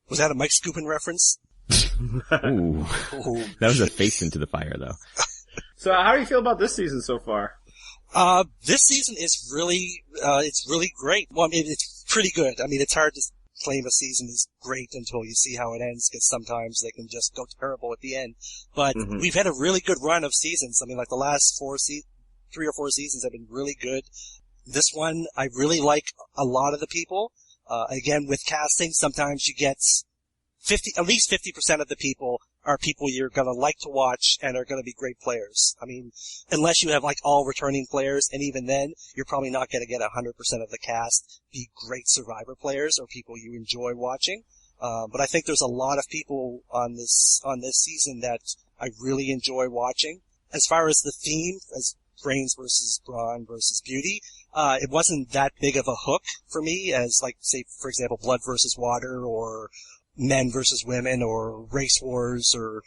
Was that a Mike Scoopin reference? Ooh. That was a face into the fire, though. So how do you feel about this season so far? This season is really, it's really great. Well, I mean, it's pretty good. I mean, it's hard to claim a season is great until you see how it ends, because sometimes they can just go terrible at the end. But we've had a really good run of seasons. I mean, like the last 3 or 4 seasons have been really good. This one, I really like a lot of the people. Again, with casting, sometimes you get at least 50% of the people are people you're gonna like to watch and are gonna be great players. I mean, unless you have like all returning players, and even then, you're probably not gonna get 100% of the cast be great Survivor players or people you enjoy watching. But I think there's a lot of people on this season that I really enjoy watching. As far as the theme, as brains versus brawn versus beauty, it wasn't that big of a hook for me as, like, say, for example, Blood versus Water or men versus women or race wars or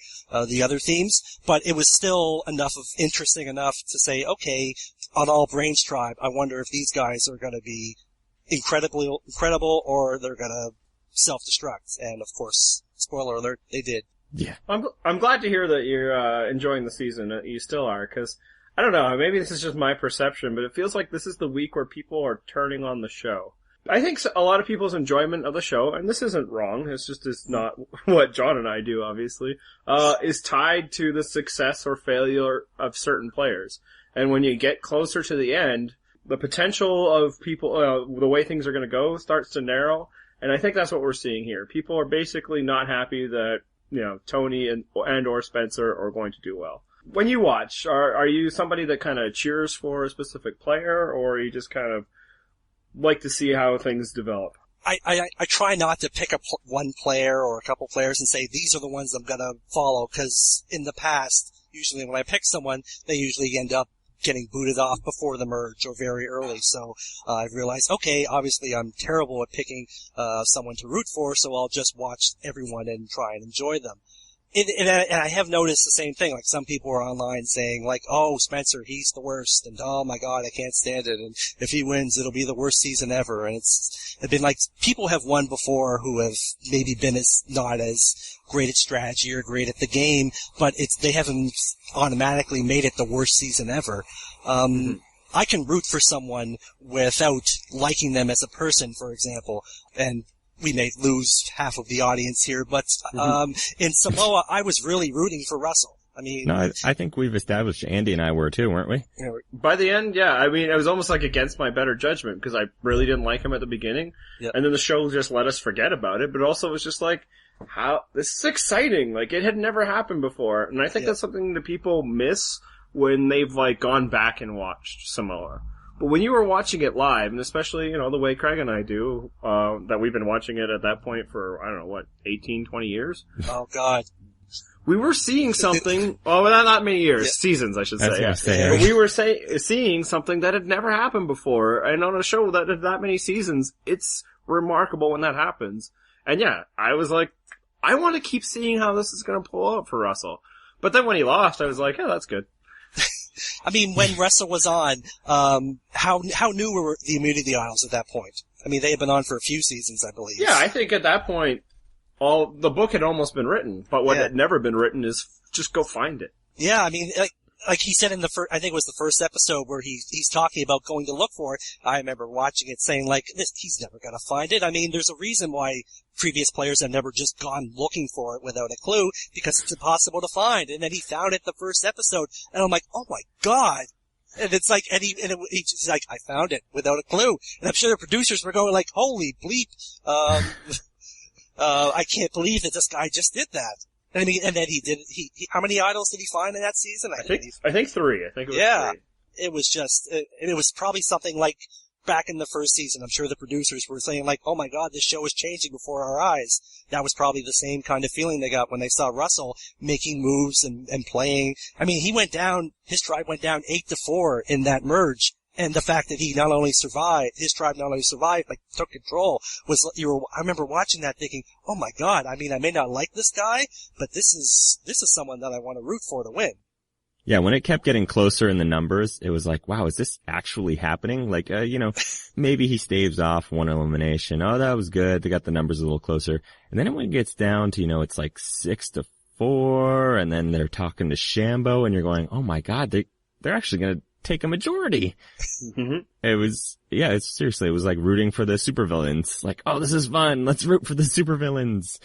the other themes, but it was still interesting enough to say, okay, on All Brains Tribe, I wonder if these guys are going to be incredible or they're going to self-destruct. And of course, spoiler alert, they did. Yeah. I'm glad to hear that you're enjoying the season. You still are, because I don't know, maybe this is just my perception, but it feels like this is the week where people are turning on the show. I think a lot of people's enjoyment of the show, and this isn't wrong, it's not what John and I do, obviously, is tied to the success or failure of certain players. And when you get closer to the end, the potential of people, the way things are going to go starts to narrow, and I think that's what we're seeing here. People are basically not happy that, Tony and or Spencer are going to do well. When you watch, are you somebody that kind of cheers for a specific player, or are you just kind of like to see how things develop? I try not to pick one player or a couple players and say, these are the ones I'm gonna follow, because in the past, usually when I pick someone, they usually end up getting booted off before the merge or very early. So I've realized, okay, obviously I'm terrible at picking someone to root for, so I'll just watch everyone and try and enjoy them. And I have noticed the same thing. Like, some people are online saying, like, oh, Spencer, he's the worst, and oh my god, I can't stand it, and if he wins, it'll be the worst season ever. And it's been like, people have won before who have maybe been not as great at strategy or great at the game, but they haven't automatically made it the worst season ever. I can root for someone without liking them as a person, for example, and we may lose half of the audience here, but in Samoa, I was really rooting for Russell. I mean, no, I think we've established Andy and I were too, weren't we? By the end, yeah. I mean, it was almost like against my better judgment, because I really didn't like him at the beginning, and then the show just let us forget about it. But also, it was just like, this is exciting. Like, it had never happened before, and I think that's something that people miss when they've gone back and watched Samoa. But when you were watching it live, and especially, the way Craig and I do, that we've been watching it at that point for, I don't know, 18, 20 years? Oh, God. We were seeing something, not many years, seasons, I should say. But we were seeing something that had never happened before, and on a show that had that many seasons, it's remarkable when that happens. And I was like, I want to keep seeing how this is going to pull out for Russell. But then when he lost, I was like, that's good. I mean, when Russell was on, how new were the Immunity Isles at that point? I mean, they had been on for a few seasons, I believe. Yeah, I think at that point, the book had almost been written, but what had never been written is just go find it. Yeah, I mean, like he said in the first, I think it was the first episode where he's talking about going to look for it. I remember watching it saying, like, he's never gonna find it. I mean, there's a reason why previous players have never just gone looking for it without a clue, because it's impossible to find. And then he found it the first episode, and I'm like, oh my god. And it's like, he's like, I found it without a clue. And I'm sure the producers were going like, holy bleep, I can't believe that this guy just did that. And then how many idols did he find in that season? I think 3. I think it was 3. It was just, it was probably something like back in the first season. I'm sure the producers were saying like, oh my god, this show is changing before our eyes. That was probably the same kind of feeling they got when they saw Russell making moves and playing. I mean, his tribe went down 8-4 in that merge. And the fact that his tribe not only survived, but took control I remember watching that thinking, oh my god, I mean, I may not like this guy, but this is someone that I want to root for to win. Yeah, when it kept getting closer in the numbers, it was like, wow, is this actually happening? Like, maybe he staves off one elimination. Oh, that was good. They got the numbers a little closer. And then when it gets down to, it's like 6-4, and then they're talking to Shambo, and you're going, oh my god, they're actually gonna take a majority. It was like rooting for the supervillains. Like, oh, this is fun. Let's root for the supervillains.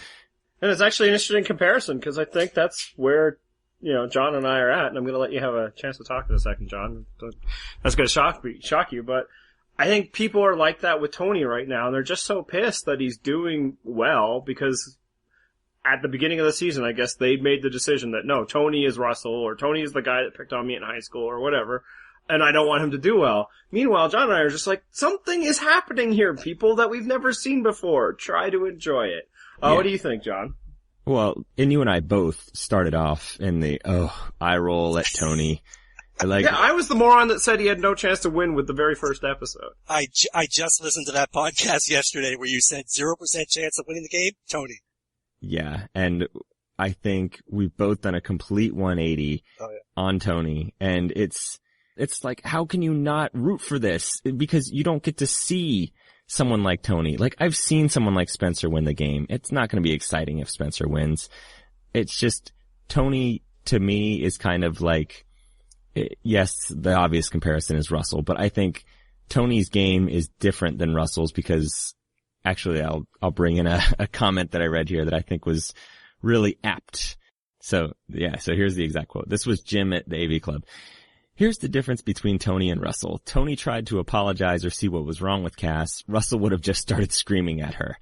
And it's actually an interesting comparison, because I think that's where, John and I are at, and I'm going to let you have a chance to talk in a second, John. That's going to shock you, but I think people are like that with Tony right now, and they're just so pissed that he's doing well, because at the beginning of the season, I guess they made the decision that, no, Tony is Russell, or Tony is the guy that picked on me in high school, or whatever, and I don't want him to do well. Meanwhile, John and I are just like, something is happening here, people, that we've never seen before. Try to enjoy it. What do you think, John? Well, and you and I both started off in the, eye roll at Tony. I was the moron that said he had no chance to win with the very first episode. I just listened to that podcast yesterday where you said 0% chance of winning the game, Tony. Yeah, and I think we've both done a complete 180 on Tony, and it's like, how can you not root for this? Because you don't get to see someone like Tony. Like, I've seen someone like Spencer win the game. It's not going to be exciting if Spencer wins. It's just, Tony, to me, is kind of like, yes, the obvious comparison is Russell, but I think Tony's game is different than Russell's because, actually, I'll bring in a comment that I read here that I think was really apt. So here's the exact quote. This was Jim at the AV Club. Here's the difference between Tony and Russell. Tony tried to apologize or see what was wrong with Cass. Russell would have just started screaming at her.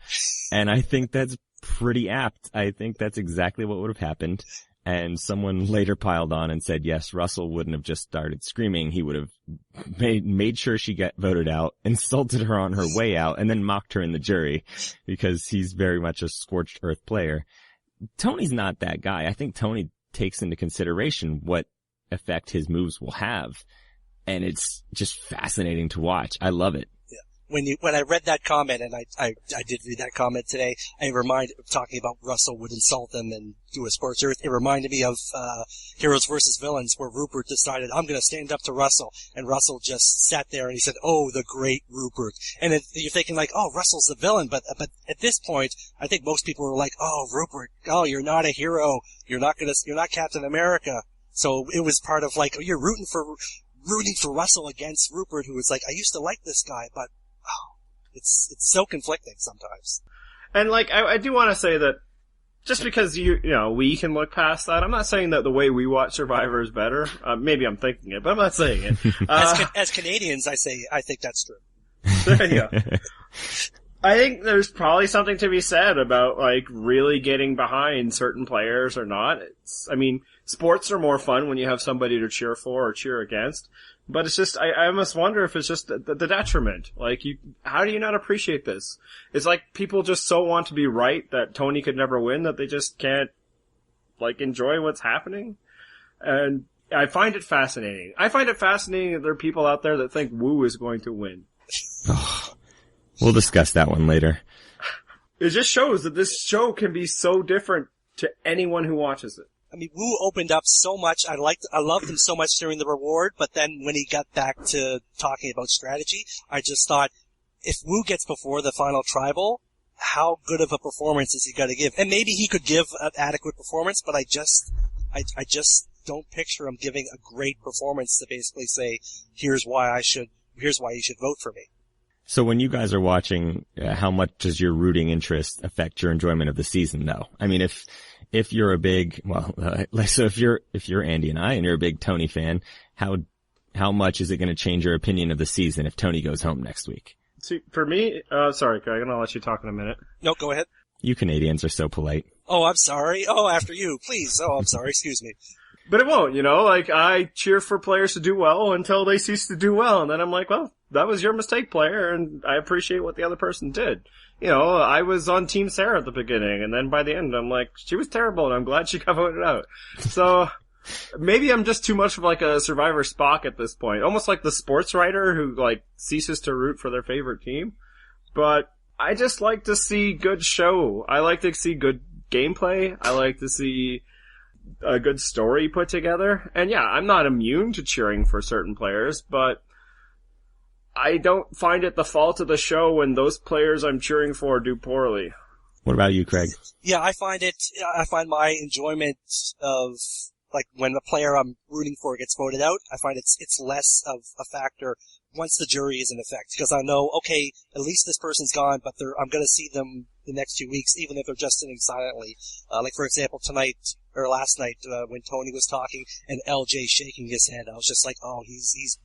And I think that's pretty apt. I think that's exactly what would have happened. And someone later piled on and said, yes, Russell wouldn't have just started screaming. He would have made sure she got voted out, insulted her on her way out, and then mocked her in the jury because he's very much a scorched earth player. Tony's not that guy. I think Tony takes into consideration what effect his moves will have. And it's just fascinating to watch. I love it. When I read that comment, and I did read that comment today, talking about Russell would insult them and do a scorched earth, it reminded me of, Heroes versus Villains, where Rupert decided, I'm gonna stand up to Russell, and Russell just sat there and he said, oh, the great Rupert. And you're thinking like, oh, Russell's the villain, but at this point, I think most people were like, oh, Rupert, oh, you're not a hero, you're not Captain America. So it was part of like, oh, you're rooting for Russell against Rupert, who was like, I used to like this guy, but it's so conflicting sometimes. And like, I do want to say that just because we can look past that, I'm not saying that the way we watch Survivor is better. Maybe I'm thinking it, but I'm not saying it. As Canadians, I think that's true. There you go. I think there's probably something to be said about like really getting behind certain players or not. Sports are more fun when you have somebody to cheer for or cheer against. But it's just, I almost wonder if it's just the detriment. Like, how do you not appreciate this? It's like people just so want to be right that Tony could never win that they just can't, like, enjoy what's happening. And I find it fascinating. I find it fascinating that there are people out there that think Wu is going to win. We'll discuss that one later. It just shows that this show can be so different to anyone who watches it. Wu opened up so much. I loved him so much during the reward, but then when he got back to talking about strategy, I just thought, if Wu gets before the final tribal, how good of a performance is he going to give? And maybe he could give an adequate performance, but I just don't picture him giving a great performance to basically say, here's why you should vote for me. So when you guys are watching, how much does your rooting interest affect your enjoyment of the season, though? I mean, if you're a big, so if you're Andy and I and you're a big Tony fan, how much is it going to change your opinion of the season if Tony goes home next week? See, for me, sorry, Craig, I'm going to let you talk in a minute. No, go ahead. You Canadians are so polite. Oh, I'm sorry. Oh, after you, please. Oh, I'm sorry. Excuse me. But it won't, like, I cheer for players to do well until they cease to do well, and then I'm like, well, that was your mistake, player, and I appreciate what the other person did. I was on Team Sarah at the beginning, and then by the end, I'm like, she was terrible, and I'm glad she got voted out. So, maybe I'm just too much of like a Survivor Spock at this point. Almost like the sports writer who, like, ceases to root for their favorite team. But I just like to see good show. I like to see good gameplay. I like to see a good story put together. And yeah, I'm not immune to cheering for certain players, but I don't find it the fault of the show when those players I'm cheering for do poorly. What about you, Craig? Yeah, I find my enjoyment of, like, when the player I'm rooting for gets voted out, I find it's less of a factor once the jury is in effect. Because I know, okay, at least this person's gone, but I'm gonna see them the next 2 weeks, even if they're just sitting silently. Like, for example, last night, when Tony was talking and LJ shaking his head, I was just like, oh, he's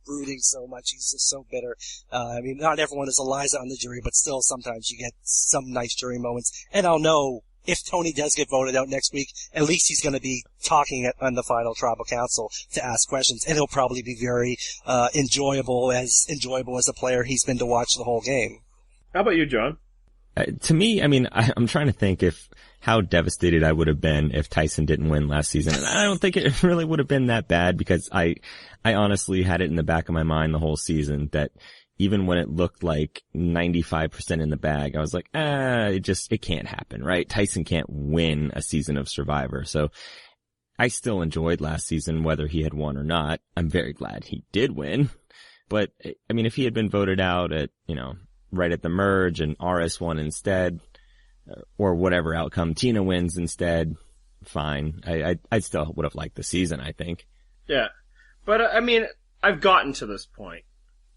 brooding so much, he's just so bitter. Not everyone is Eliza on the jury, but still sometimes you get some nice jury moments. And I'll know, if Tony does get voted out next week, at least he's going to be talking on the final tribal council to ask questions, and he'll probably be very enjoyable as a player he's been to watch the whole game. How about you, John? To me, I'm trying to think how devastated I would have been if Tyson didn't win last season. And I don't think it really would have been that bad because I honestly had it in the back of my mind the whole season that even when it looked like 95% in the bag, I was like, it can't happen, right? Tyson can't win a season of Survivor. So I still enjoyed last season, whether he had won or not. I'm very glad he did win. But, if he had been voted out at, right at the merge and RS won instead, or whatever outcome, Tina wins instead, fine. I still would have liked the season, I think. Yeah. But, I mean, I've gotten to this point.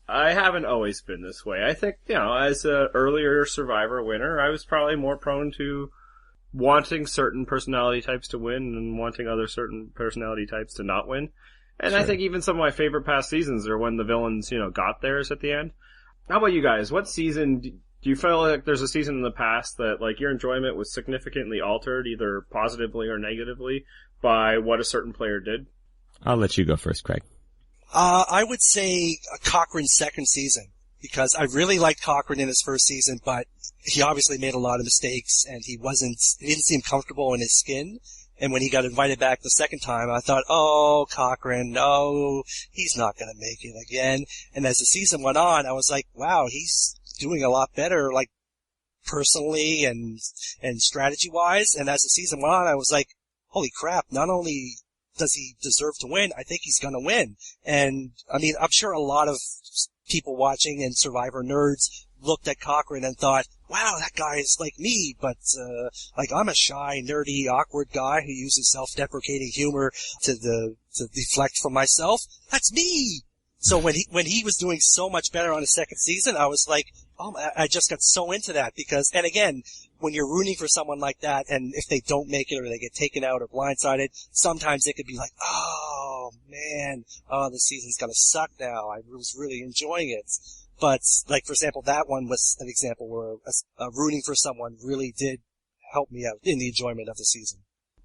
I haven't always been this way. I think, as an earlier Survivor winner, I was probably more prone to wanting certain personality types to win and wanting other certain personality types to not win. And sure. I think even some of my favorite past seasons are when the villains, got theirs at the end. How about you guys? What season do you feel like there's a season in the past that, like, your enjoyment was significantly altered, either positively or negatively, by what a certain player did? I'll let you go first, Craig. I would say Cochran's second season, because I really liked Cochran in his first season, but he obviously made a lot of mistakes, and he didn't seem comfortable in his skin. And when he got invited back the second time, I thought, oh, Cochran, no, he's not going to make it again. And as the season went on, I was like, wow, he's doing a lot better, like, personally and strategy-wise. And as the season went on, I was like, holy crap, not only does he deserve to win, I think he's going to win. And, I mean, I'm sure a lot of people watching and Survivor nerds looked at Cochran and thought, wow, that guy is like me, but, I'm a shy, nerdy, awkward guy who uses self-deprecating humor to deflect from myself. That's me! So when he was doing so much better on his second season, I was like, oh, I just got so into that because, and again, when you're rooting for someone like that, and if they don't make it or they get taken out or blindsided, sometimes it could be like, oh man, the season's gonna suck now. I was really enjoying it. But, like, for example, that one was an example where rooting for someone really did help me out in the enjoyment of the season.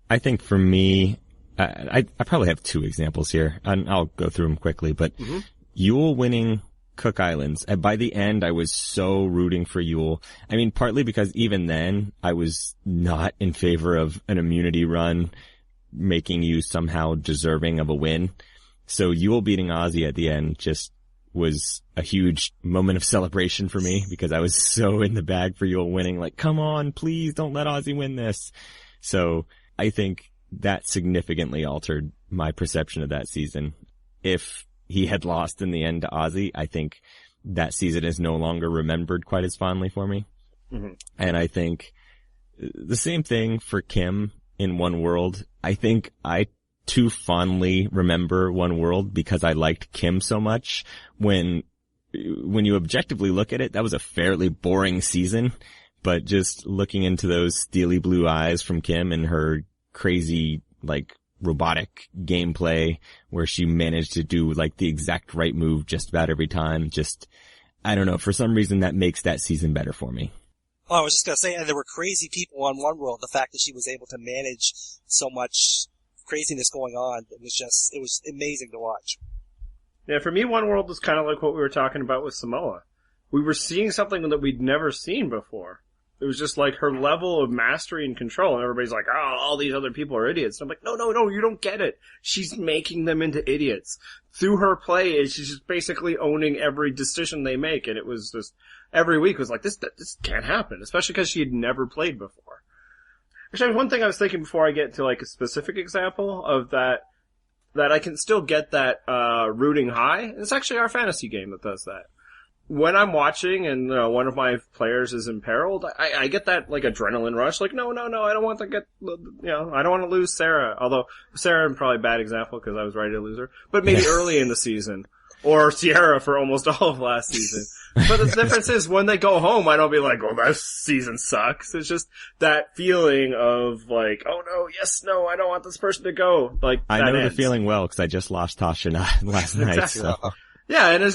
I think for me, I probably have two examples here, and I'll go through them quickly, but Yule winning Cook Islands. And by the end, I was so rooting for Yule. I mean, partly because even then, I was not in favor of an immunity run making you somehow deserving of a win. So Yule beating Ozzy at the end just was a huge moment of celebration for me because I was so in the bag for Yule winning. Like, come on, please don't let Ozzy win this. So I think that significantly altered my perception of that season. If he had lost in the end to Ozzy, I think that season is no longer remembered quite as fondly for me. Mm-hmm. And I think the same thing for Kim in One World. I think I too fondly remember One World because I liked Kim so much. When you objectively look at it, that was a fairly boring season, but just looking into those steely blue eyes from Kim and her crazy, like, robotic gameplay where she managed to do, like, the exact right move just about every time, just, I don't know, for some reason that makes that season better for me. Oh, I was just gonna say, and there were crazy people on One World. The fact that she was able to manage so much craziness going on, it was amazing to watch. Yeah, for me, One World was kind of like what we were talking about with Samoa. We were seeing something that we'd never seen before. It was just like her level of mastery and control, and everybody's like, oh, all these other people are idiots. And I'm like, no, you don't get it. She's making them into idiots. Through her play, she's just basically owning every decision they make, and it was just, every week was like, this can't happen, especially because she had never played before. Actually, one thing I was thinking before I get to, like, a specific example of that I can still get that rooting high, and it's actually our fantasy game that does that. When I'm watching and one of my players is imperiled, I get that, like, adrenaline rush. Like, no, I don't want to get, I don't want to lose Sarah. Although Sarah, probably a bad example because I was ready to lose her. But maybe early in the season. Or Sierra for almost all of last season. But the difference is when they go home, I don't be like, oh, that season sucks. It's just that feeling of like, oh no, yes, no, I don't want this person to go. Like, I know the feeling well because I just lost Tasha last night. Exactly. So. Yeah, and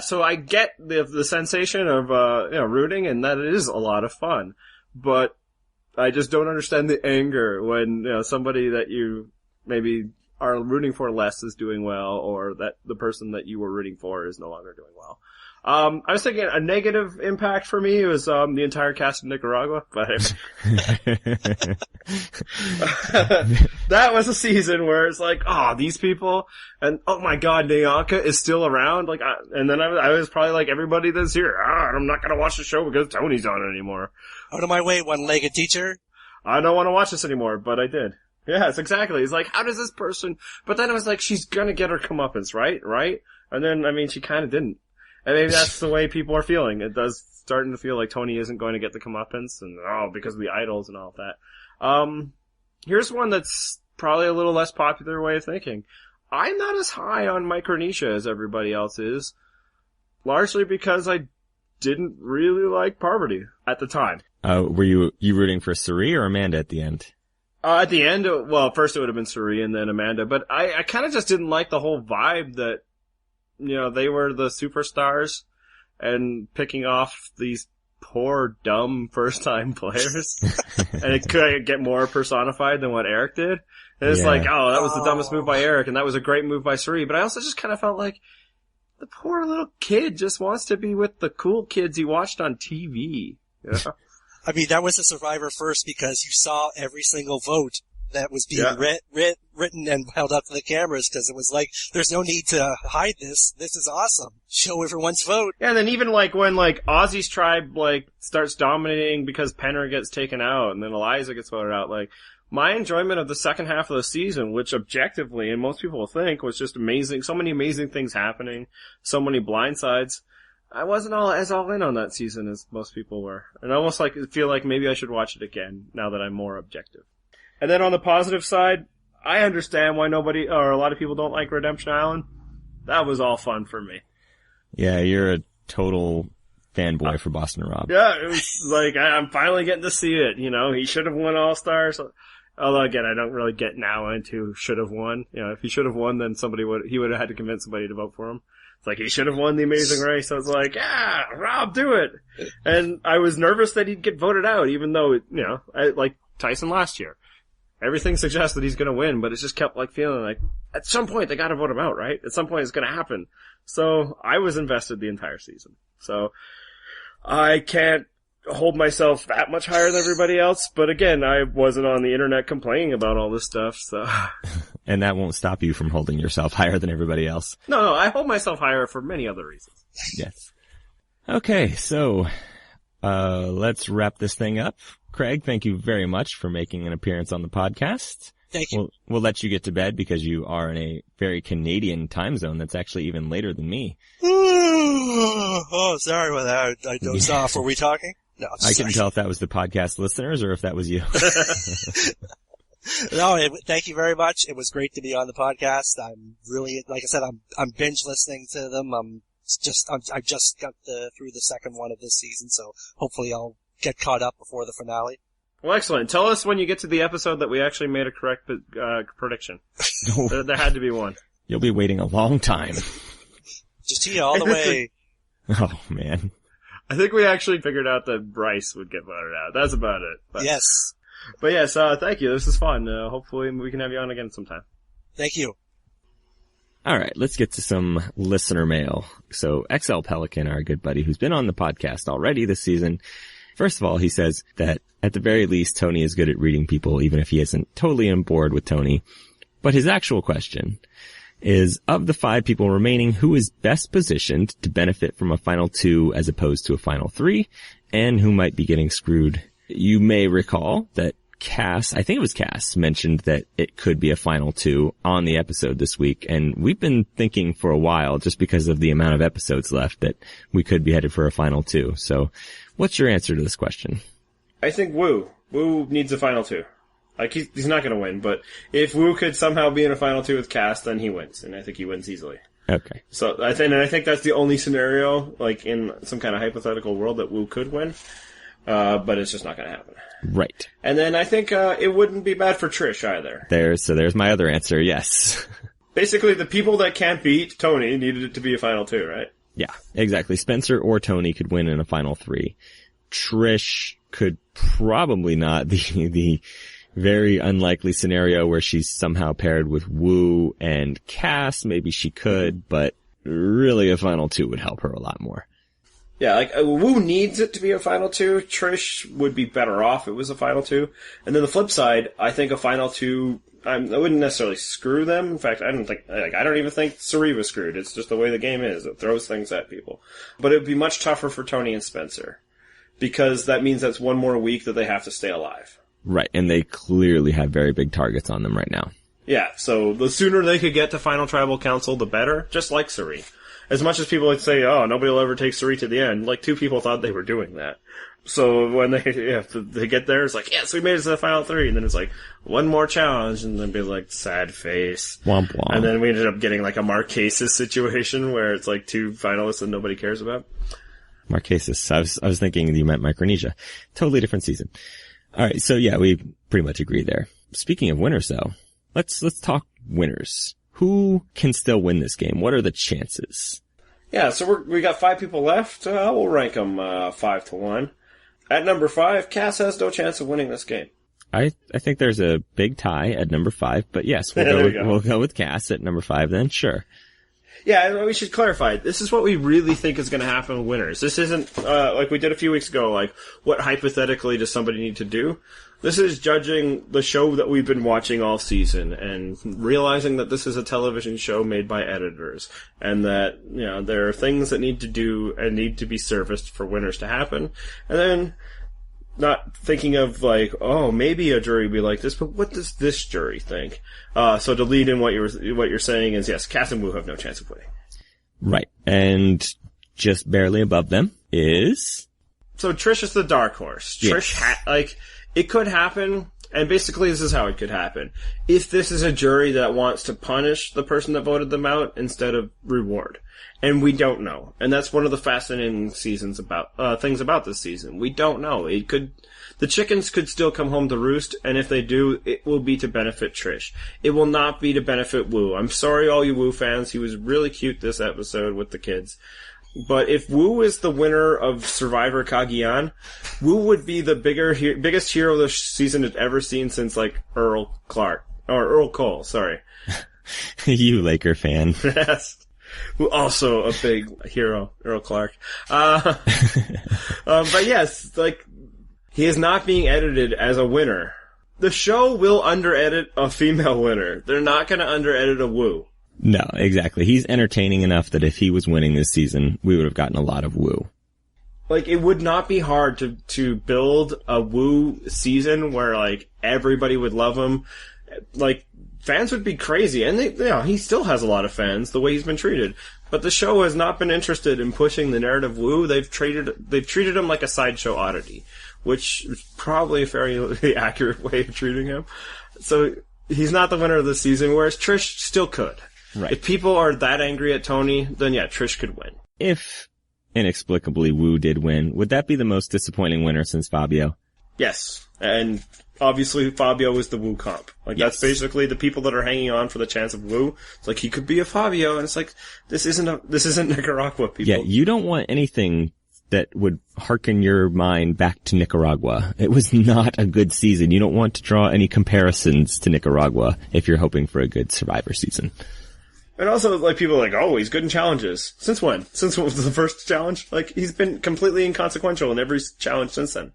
so I get the sensation of, rooting, and that it is a lot of fun. But I just don't understand the anger when, somebody that you maybe are rooting for less is doing well, or that the person that you were rooting for is no longer doing well. I was thinking a negative impact for me was, the entire cast of Nicaragua, but that was a season where it's like, oh, these people, and oh my god, Nyanka is still around, like, and then I was probably like everybody that's here, I'm not gonna watch the show because Tony's on it anymore. Out of my way, one-legged teacher. I don't want to watch this anymore, but I did. Yes, exactly. It's like, how does this person, but then I was like, she's gonna get her comeuppance, right? And then, I mean, she kinda didn't. And maybe that's the way people are feeling. It does starting to feel like Tony isn't going to get the comeuppance, and because of the idols and all of that. Here's one that's probably a little less popular way of thinking. I'm not as high on Micronesia as everybody else is, largely because I didn't really like Parvati at the time. Were you rooting for Suri or Amanda at the end? At the end, well, first it would have been Suri and then Amanda, but I kind of just didn't like the whole vibe that, they were the superstars and picking off these poor, dumb first-time players. And it could get more personified than what Eric did. And it's like, that was the dumbest move by Eric, and that was a great move by Suri. But I also just kind of felt like the poor little kid just wants to be with the cool kids he watched on TV. I mean, that was a Survivor first because you saw every single vote that was being written and held up to the cameras, because it was like, there's no need to hide this. This is awesome. Show everyone's vote. Yeah, and then even when Ozzy's tribe starts dominating because Penner gets taken out and then Eliza gets voted out, my enjoyment of the second half of the season, which objectively, and most people will think, was just amazing. So many amazing things happening. So many blindsides. I wasn't all in on that season as most people were. And I almost feel like maybe I should watch it again now that I'm more objective. And then on the positive side, I understand why nobody, or a lot of people don't like Redemption Island. That was all fun for me. Yeah, you're a total fanboy for Boston Rob. Yeah, it was I'm finally getting to see it, he should have won All-Stars. Although again, I don't really get now into should have won. If he should have won, then he would have had to convince somebody to vote for him. It's he should have won the Amazing Race. I was yeah, Rob, do it. And I was nervous that he'd get voted out, even though, like Tyson last year. Everything suggests that he's gonna win, but it's just kept feeling at some point they gotta vote him out, right? At some point it's gonna happen. So I was invested the entire season. So I can't hold myself that much higher than everybody else, but again, I wasn't on the internet complaining about all this stuff, so. And that won't stop you from holding yourself higher than everybody else. No, I hold myself higher for many other reasons. Yes. Okay, so, let's wrap this thing up. Craig, thank you very much for making an appearance on the podcast. Thank you. We'll let you get to bed because you are in a very Canadian time zone that's actually even later than me. Oh, sorry about that. I dozed off. Were we talking? No, I couldn't tell if that was the podcast listeners or if that was you. No, thank you very much. It was great to be on the podcast. I'm really, like I said, I'm binge listening to them. I just got through the second one of this season, so hopefully I'll get caught up before the finale. Well, excellent. Tell us when you get to the episode that we actually made a correct prediction. There had to be one. You'll be waiting a long time. Just all the way. Oh, man. I think we actually figured out that Bryce would get voted out. That's about it. Yes. But yes, thank you. This is fun. Hopefully we can have you on again sometime. Thank you. All right, let's get to some listener mail. So XL Pelican, our good buddy who's been on the podcast already this season. First of all, he says that at the very least, Tony is good at reading people, even if he isn't totally on board with Tony. But his actual question is, of the 5 people remaining, who is best positioned to benefit from a final 2 as opposed to a final 3, and who might be getting screwed? You may recall that Cass, I think it was Cass, mentioned that it could be a final 2 on the episode this week, and we've been thinking for a while, just because of the amount of episodes left, that we could be headed for a final 2. So, what's your answer to this question? I think Wu. Wu needs a final 2. He's not gonna win, but if Wu could somehow be in a final 2 with Cass, then he wins, and I think he wins easily. Okay. So, I think that's the only scenario, in some kind of hypothetical world, that Wu could win. But it's just not gonna happen. Right. And then I think, it wouldn't be bad for Trish either. There's my other answer, yes. Basically, the people that can't beat Tony needed it to be a final 2, right? Yeah, exactly. Spencer or Tony could win in a final 3. Trish could probably not. The very unlikely scenario where she's somehow paired with Wu and Cass, maybe she could, but really a final 2 would help her a lot more. Yeah, Wu needs it to be a final 2. Trish would be better off if it was a final 2. And then the flip side, I think a final 2, I wouldn't necessarily screw them. In fact, I don't even think Suri was screwed. It's just the way the game is. It throws things at people. But it would be much tougher for Tony and Spencer. Because that means that's one more week that they have to stay alive. Right, and they clearly have very big targets on them right now. Yeah, so the sooner they could get to Final Tribal Council, the better, just like Suri. as much as people would say, oh, nobody will ever take Suri to the end, like 2 people thought they were doing that. So when they get there, it's like, yes, we made it to the final 3. And then it's like, one more challenge. And then be like, sad face. Womp womp. And then we ended up getting like a Marquesas situation where it's like 2 finalists that nobody cares about. Marquesas. I was thinking you meant Micronesia. Totally different season. All right. So yeah, we pretty much agree there. Speaking of winners though, let's talk winners. Who can still win this game? What are the chances? Yeah. So we got 5 people left. We'll rank them, 5-1. At number 5, Cass has no chance of winning this game. I think there's a big tie at number 5, but yes, we'll go with Cass at number 5 then, sure. Yeah, we should clarify. This is what we really think is going to happen with winners. This isn't, like we did a few weeks ago, like, what hypothetically does somebody need to do? This is judging the show that we've been watching all season and realizing that this is a television show made by editors and that, there are things that need to do and need to be serviced for winners to happen. And then not thinking of like, oh, maybe a jury would be like this, but what does this jury think? So to lead in what you're saying is, yes, Cass and Wu have no chance of winning. Right. And just barely above them is... So Trish is the dark horse. Yes. Trish, it could happen, and basically this is how it could happen. If this is a jury that wants to punish the person that voted them out instead of reward. And we don't know. And that's one of the fascinating things about this season. We don't know. The chickens could still come home to roost, and if they do, it will be to benefit Trish. It will not be to benefit Wu. I'm sorry all you Wu fans. He was really cute this episode with the kids. But if Wu is the winner of Survivor Cagayan, Wu would be the biggest hero this season had ever seen since, like, Earl Cole, sorry. You Laker fan. Yes. Who also a big hero, Earl Clark. But yes, like, he is not being edited as a winner. The show will under-edit a female winner. They're not gonna under-edit a Wu. No, exactly. He's entertaining enough that if he was winning this season, we would have gotten a lot of Wu. Like, it would not be hard to build a Wu season where, like, everybody would love him. Like, fans would be crazy. And he still has a lot of fans, the way he's been treated. But the show has not been interested in pushing the narrative Wu. They've treated him like a sideshow oddity, which is probably a fairly accurate way of treating him. So, he's not the winner of the season, whereas Trish still could. Right. If people are that angry at Tony, then yeah, Trish could win. If inexplicably Wu did win, would that be the most disappointing winner since Fabio? Yes. And obviously Fabio was the Wu comp. Like, yes. That's basically the people that are hanging on for the chance of Wu. It's like, he could be a Fabio, and it's like, this isn't Nicaragua, people. Yeah, you don't want anything that would hearken your mind back to Nicaragua. It was not a good season. You don't want to draw any comparisons to Nicaragua if you're hoping for a good Survivor season. And also, like, people are like, oh, he's good in challenges. Since when? Since what was the first challenge? Like, he's been completely inconsequential in every challenge since then.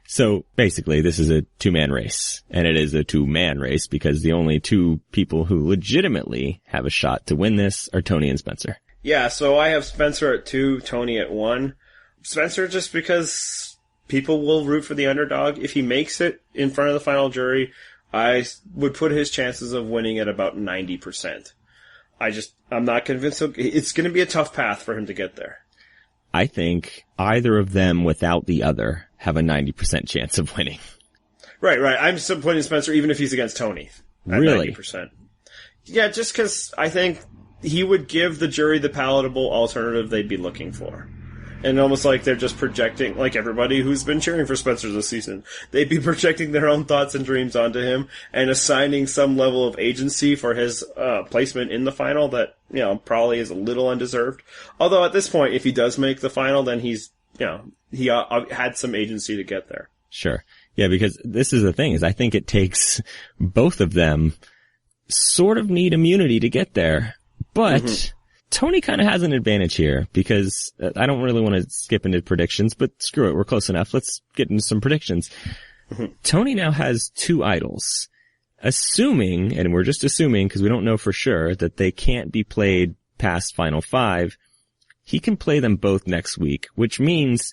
So, basically, this is a 2-man race. And it is a 2-man race because the only 2 people who legitimately have a shot to win this are Tony and Spencer. Yeah, so I have Spencer at 2, Tony at 1. Spencer just because people will root for the underdog. If he makes it in front of the final jury, I would put his chances of winning at about 90%. I'm not convinced. It's going to be a tough path for him to get there. I think either of them without the other have a 90% chance of winning. Right. I'm still putting Spencer even if he's against Tony. At really? 90%. Yeah, just because I think he would give the jury the palatable alternative they'd be looking for. And almost like they're just projecting, like everybody who's been cheering for Spencer this season, they'd be projecting their own thoughts and dreams onto him and assigning some level of agency for his placement in the final that, probably is a little undeserved. Although at this point, if he does make the final, then he had some agency to get there. Sure. Yeah, because this is the thing, is I think it takes both of them sort of need immunity to get there, but Tony kind of has an advantage here because I don't really want to skip into predictions, but screw it. We're close enough. Let's get into some predictions. Tony now has 2 idols, assuming, and we're just assuming because we don't know for sure, that they can't be played past Final 5. He can play them both next week, which means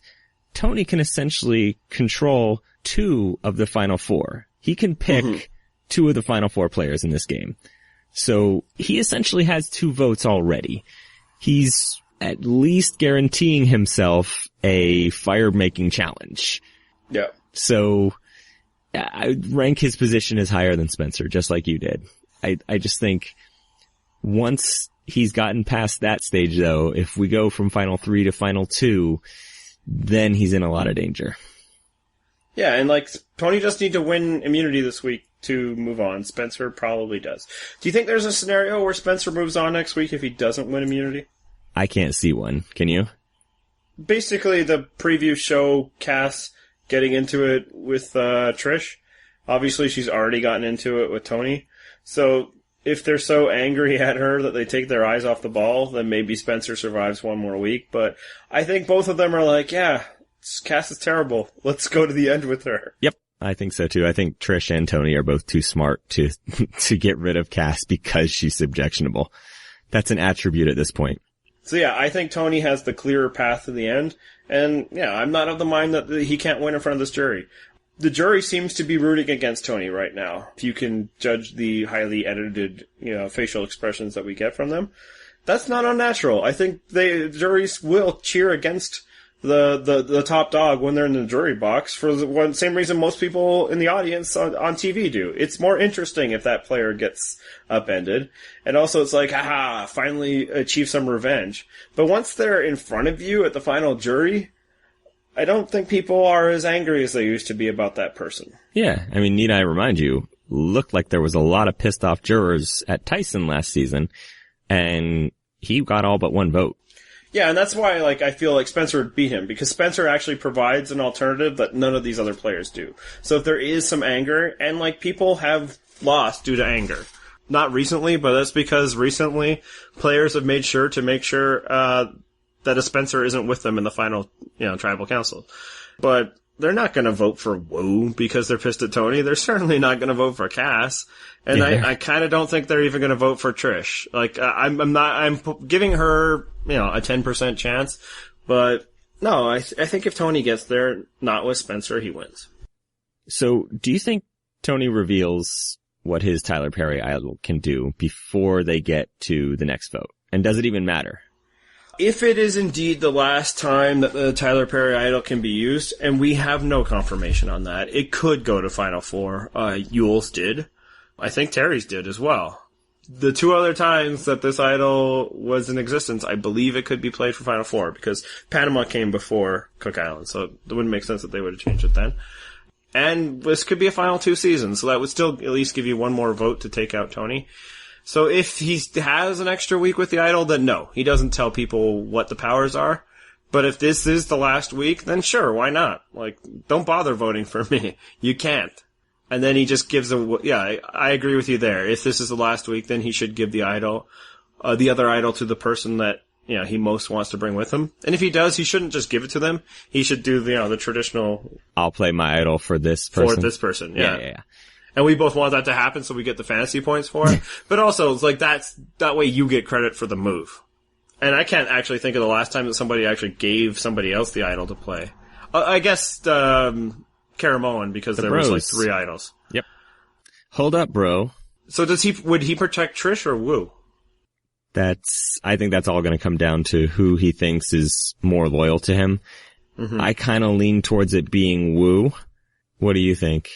Tony can essentially control 2 of the Final 4. He can pick 2 of the Final 4 players in this game. So he essentially has 2 votes already. he's at least guaranteeing himself a fire-making challenge. Yeah. So I would rank his position as higher than Spencer, just like you did. I just think once he's gotten past that stage, though, if we go from Final 3 to Final 2, then he's in a lot of danger. Yeah, and like, Tony just need to win immunity this week to move on. Spencer probably does. Do you think there's a scenario where Spencer moves on next week if he doesn't win immunity? I can't see one. Can you? Basically, the preview show Cass getting into it with Trish. Obviously, she's already gotten into it with Tony. So, if they're so angry at her that they take their eyes off the ball, then maybe Spencer survives one more week. But I think both of them are like, yeah, Cass is terrible. Let's go to the end with her. Yep, I think so too. I think Trish and Tony are both too smart to to get rid of Cass because she's objectionable. That's an attribute at this point. So yeah, I think Tony has the clearer path to the end. And yeah, I'm not of the mind that he can't win in front of this jury. The jury seems to be rooting against Tony right now. If you can judge the highly edited, facial expressions that we get from them, that's not unnatural. I think the juries will cheer against the top dog when they're in the jury box for the same reason most people in the audience on TV do. It's more interesting if that player gets upended. And also it's like, haha, finally achieve some revenge. But once they're in front of you at the final jury, I don't think people are as angry as they used to be about that person. Yeah, I mean, need I remind you, looked like there was a lot of pissed off jurors at Tyson last season, and he got all but one vote. Yeah, and that's why, I feel like Spencer would beat him, because Spencer actually provides an alternative that none of these other players do. So if there is some anger, and, people have lost due to anger. Not recently, but that's because recently players have made sure that a Spencer isn't with them in the final, tribal council. But they're not going to vote for Wu because they're pissed at Tony. They're certainly not going to vote for Cass. And I kind of don't think they're even going to vote for Trish. I'm giving her, a 10% chance. But no, I think if Tony gets there, not with Spencer, he wins. So do you think Tony reveals what his Tyler Perry idol can do before they get to the next vote? And does it even matter? If it is indeed the last time that the Tyler Perry idol can be used, and we have no confirmation on that, it could go to Final Four. Yule's did. I think Terry's did as well. The two other times that this idol was in existence, I believe it could be played for Final Four, because Panama came before Cook Island, so it wouldn't make sense that they would have changed it then. And this could be a Final 2 season, so that would still at least give you one more vote to take out Tony. So if he has an extra week with the idol, then no, he doesn't tell people what the powers are. But if this is the last week, then sure, why not? Don't bother voting for me. You can't. And then he just gives I agree with you there. If this is the last week, then he should give the idol, the other idol to the person that, he most wants to bring with him. And if he does, he shouldn't just give it to them. He should do the traditional. I'll play my idol for this person. For this person, yeah. Yeah. And we both want that to happen so we get the fantasy points for it. But also, it's that way you get credit for the move. And I can't actually think of the last time that somebody actually gave somebody else the idol to play. I guess, Karamoan, because there was 3 idols. Yep. Hold up, bro. So would he protect Trish or Wu? I think that's all going to come down to who he thinks is more loyal to him. Mm-hmm. I kind of lean towards it being Wu. What do you think?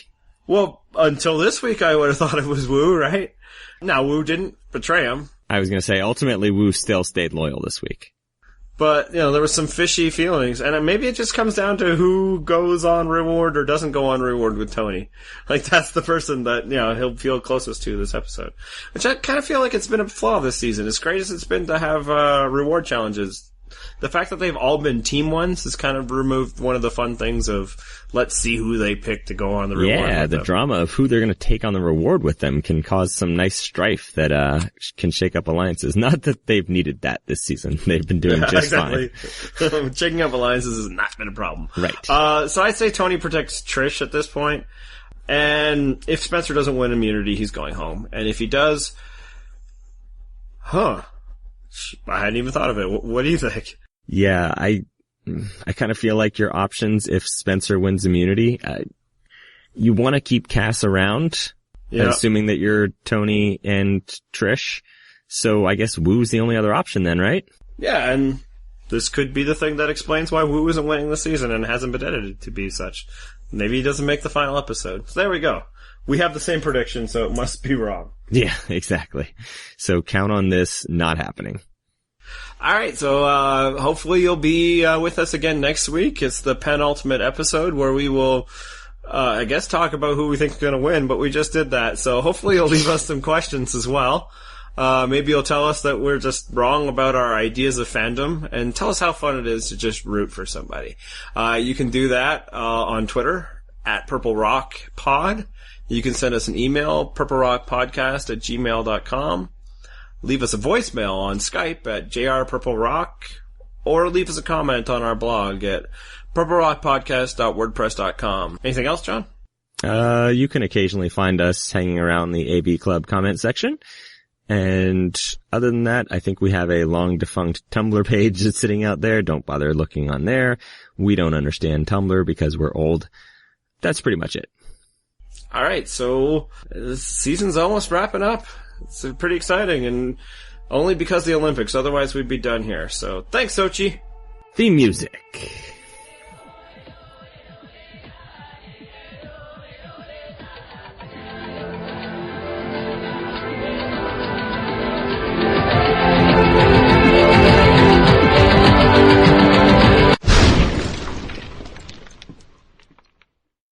Well, until this week, I would have thought it was Wu, right? Now, Wu didn't betray him. I was going to say, ultimately, Wu still stayed loyal this week. But, there was some fishy feelings, and maybe it just comes down to who goes on reward or doesn't go on reward with Tony. That's the person that, he'll feel closest to this episode. Which I kind of feel like it's been a flaw this season. As great as it's been to have, reward challenges, the fact that they've all been team ones has kind of removed one of the fun things of let's see who they pick to go on the reward. Yeah, the drama of who they're going to take on the reward with them can cause some nice strife that can shake up alliances. Not that they've needed that this season. They've been doing just fine. Shaking up alliances has not been a problem. Right. So I'd say Tony protects Trish at this point. And if Spencer doesn't win immunity, he's going home. And if he does, I hadn't even thought of it. What do you think? Yeah, I kind of feel like your options, if Spencer wins immunity, you want to keep Cass around, assuming that you're Tony and Trish. So I guess Wu's the only other option then, right? Yeah, and this could be the thing that explains why Wu isn't winning the season and hasn't been edited to be such. Maybe he doesn't make the final episode. So there we go. We have the same prediction, so it must be wrong. Yeah, exactly. So count on this not happening. Alright, so hopefully you'll be with us again next week. It's the penultimate episode where we will, I guess, talk about who we think is going to win, but we just did that. So hopefully you'll leave us some questions as well. Maybe you'll tell us that we're just wrong about our ideas of fandom, and tell us how fun it is to just root for somebody. You can do that on Twitter, at Purple Rock Pod. You can send us an email, purplerockpodcast@gmail.com. Leave us a voicemail on Skype at jrpurplerock, or leave us a comment on our blog at purplerockpodcast.wordpress.com. Anything else, John? You can occasionally find us hanging around the AB Club comment section. And other than that, I think we have a long defunct Tumblr page that's sitting out there. Don't bother looking on there. We don't understand Tumblr because we're old. That's pretty much it. Alright, so this season's almost wrapping up. It's pretty exciting, and only because of the Olympics. Otherwise, we'd be done here. So, thanks, Sochi. Theme music.